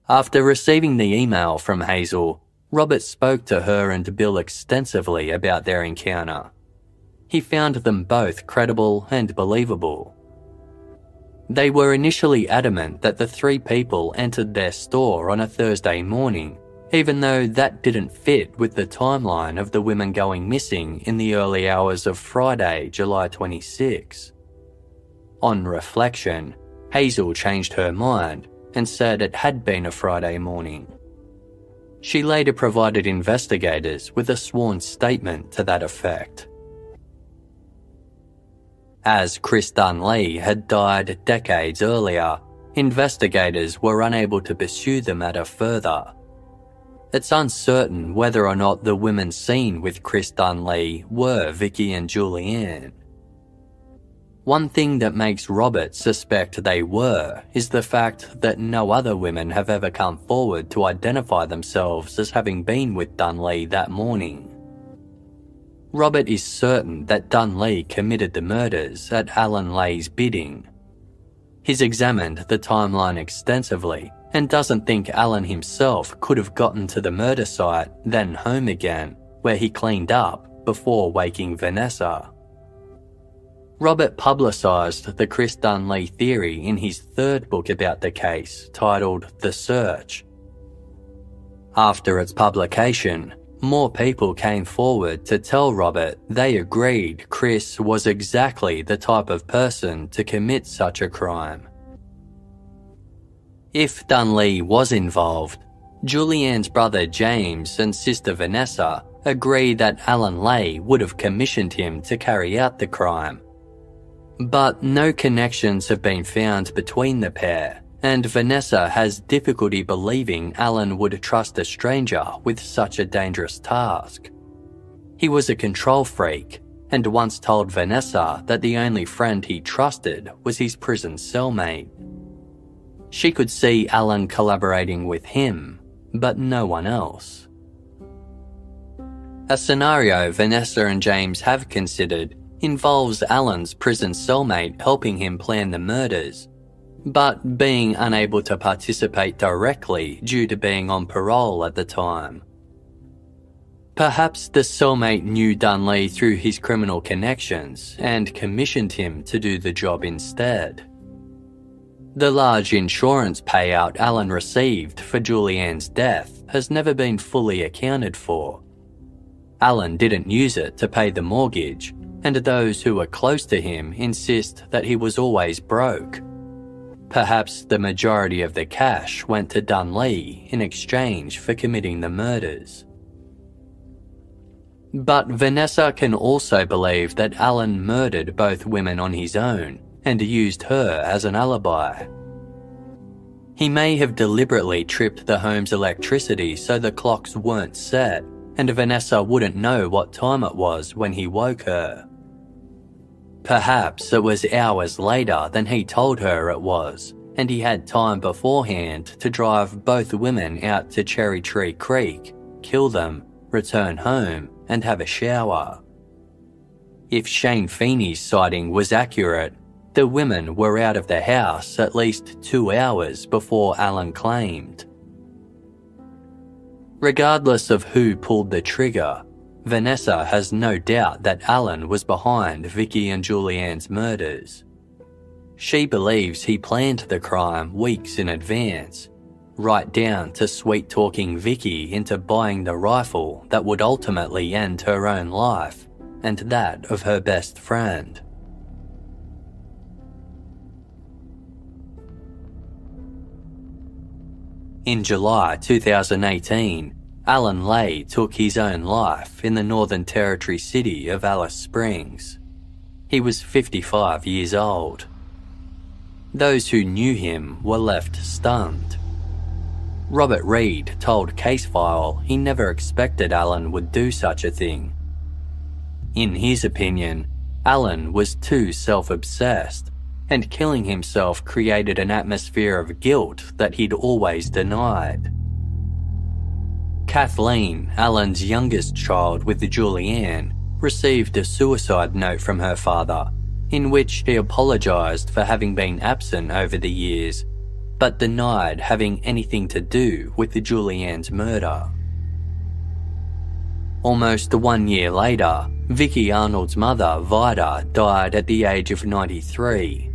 After receiving the email from Hazel, Robert spoke to her and Bill extensively about their encounter. He found them both credible and believable. They were initially adamant that the three people entered their store on a Thursday morning, even though that didn't fit with the timeline of the women going missing in the early hours of Friday, July 26. On reflection, Hazel changed her mind and said it had been a Friday morning. She later provided investigators with a sworn statement to that effect. As Chris Dunleigh had died decades earlier, investigators were unable to pursue the matter further. It's uncertain whether or not the women seen with Chris Dunleigh were Vicki and Julianne. One thing that makes Robert suspect they were is the fact that no other women have ever come forward to identify themselves as having been with Leahy that morning. Robert is certain that Leahy committed the murders at Alan Leahy's bidding. He's examined the timeline extensively and doesn't think Alan himself could have gotten to the murder site, then home again, where he cleaned up before waking Vanessa. Robert publicised the Chris Leahy theory in his third book about the case, titled The Search. After its publication, more people came forward to tell Robert they agreed Chris was exactly the type of person to commit such a crime. If Leahy was involved, Julianne's brother James and sister Vanessa agree that Alan Leahy would have commissioned him to carry out the crime. But no connections have been found between the pair, and Vanessa has difficulty believing Alan would trust a stranger with such a dangerous task. He was a control freak, and once told Vanessa that the only friend he trusted was his prison cellmate. She could see Alan collaborating with him, but no one else. A scenario Vanessa and James have considered involves Alan's prison cellmate helping him plan the murders, but being unable to participate directly due to being on parole at the time. Perhaps the cellmate knew Leahy through his criminal connections and commissioned him to do the job instead. The large insurance payout Alan received for Julianne's death has never been fully accounted for. Alan didn't use it to pay the mortgage, and those who were close to him insist that he was always broke. Perhaps the majority of the cash went to Leahy in exchange for committing the murders. But Vanessa can also believe that Alan murdered both women on his own and used her as an alibi. He may have deliberately tripped the home's electricity so the clocks weren't set, and Vanessa wouldn't know what time it was when he woke her. Perhaps it was hours later than he told her it was, and he had time beforehand to drive both women out to Cherry Tree Creek, kill them, return home, and have a shower. If Shane Feeney's sighting was accurate, the women were out of the house at least 2 hours before Alan claimed. Regardless of who pulled the trigger, Vanessa has no doubt that Alan was behind Vicki and Julianne's murders. She believes he planned the crime weeks in advance, right down to sweet-talking Vicki into buying the rifle that would ultimately end her own life and that of her best friend. In July 2018, Alan Leahy took his own life in the Northern Territory city of Alice Springs. He was 55 years old. Those who knew him were left stunned. Robert Reed told Casefile he never expected Alan would do such a thing. In his opinion, Alan was too self-obsessed, and killing himself created an atmosphere of guilt that he'd always denied. Kathleen, Alan's youngest child with Julianne, received a suicide note from her father, in which he apologised for having been absent over the years, but denied having anything to do with Julianne's murder. Almost 1 year later, Vicki Arnold's mother, Vida, died at the age of 93.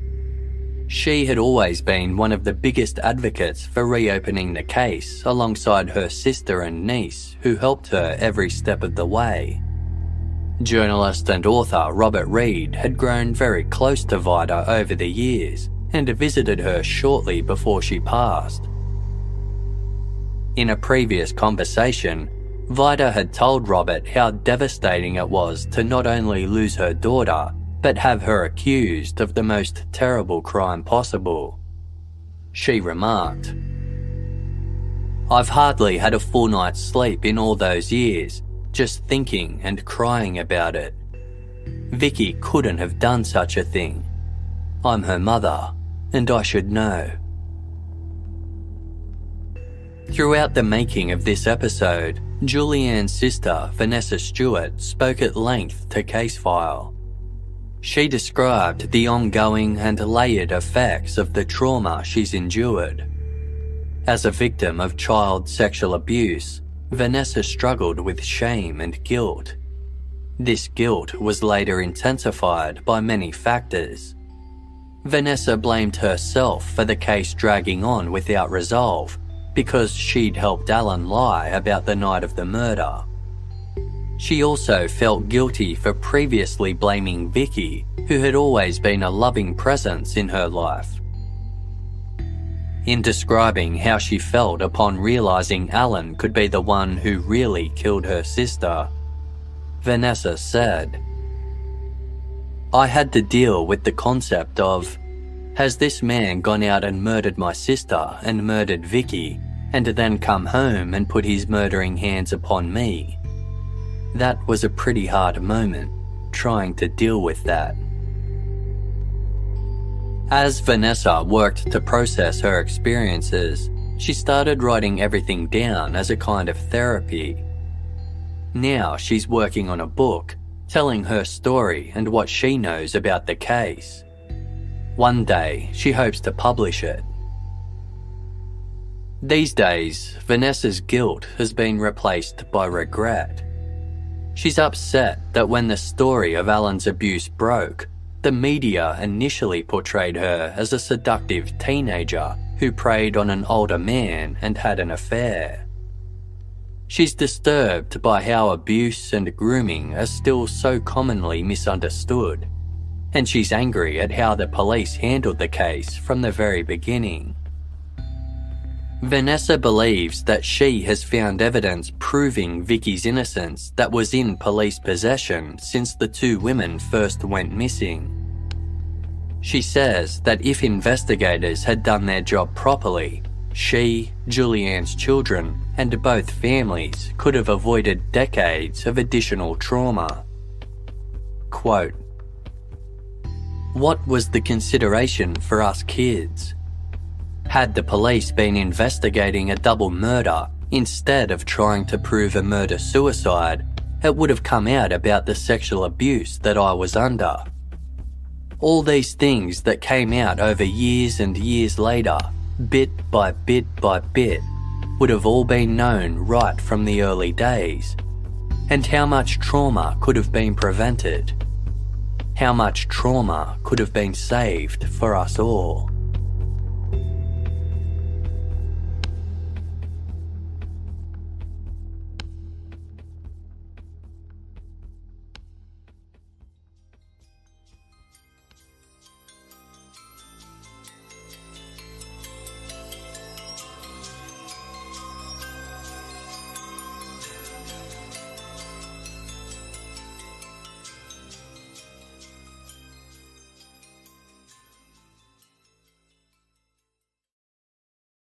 She had always been one of the biggest advocates for reopening the case alongside her sister and niece, who helped her every step of the way. Journalist and author Robert Reed had grown very close to Vida over the years and visited her shortly before she passed. In a previous conversation, Vida had told Robert how devastating it was to not only lose her daughter, but have her accused of the most terrible crime possible. She remarked, "I've hardly had a full night's sleep in all those years, just thinking and crying about it. Vicki couldn't have done such a thing. I'm her mother, and I should know. Throughout the making of this episode, Julianne's sister, Vanessa Stewart, spoke at length to Casefile. She described the ongoing and layered effects of the trauma she's endured. As a victim of child sexual abuse, Vanessa struggled with shame and guilt. This guilt was later intensified by many factors. Vanessa blamed herself for the case dragging on without resolve because she'd helped Alan lie about the night of the murder. She also felt guilty for previously blaming Vicki, who had always been a loving presence in her life. In describing how she felt upon realising Alan could be the one who really killed her sister, Vanessa said, "I had to deal with the concept of, has this man gone out and murdered my sister and murdered Vicki, and then come home and put his murdering hands upon me?" That was a pretty hard moment, trying to deal with that. As Vanessa worked to process her experiences, she started writing everything down as a kind of therapy. Now she's working on a book, telling her story and what she knows about the case. One day, she hopes to publish it. These days, Vanessa's guilt has been replaced by regret. She's upset that when the story of Alan's abuse broke, the media initially portrayed her as a seductive teenager who preyed on an older man and had an affair. She's disturbed by how abuse and grooming are still so commonly misunderstood, and she's angry at how the police handled the case from the very beginning. Vanessa believes that she has found evidence proving Vicki's innocence that was in police possession since the two women first went missing. She says that if investigators had done their job properly, she, Julianne's children, and both families could have avoided decades of additional trauma. Quote, "What was the consideration for us kids? Had the police been investigating a double murder instead of trying to prove a murder-suicide, it would have come out about the sexual abuse that I was under. All these things that came out over years and years later, bit by bit by bit, would have all been known right from the early days. And how much trauma could have been prevented? How much trauma could have been saved for us all?"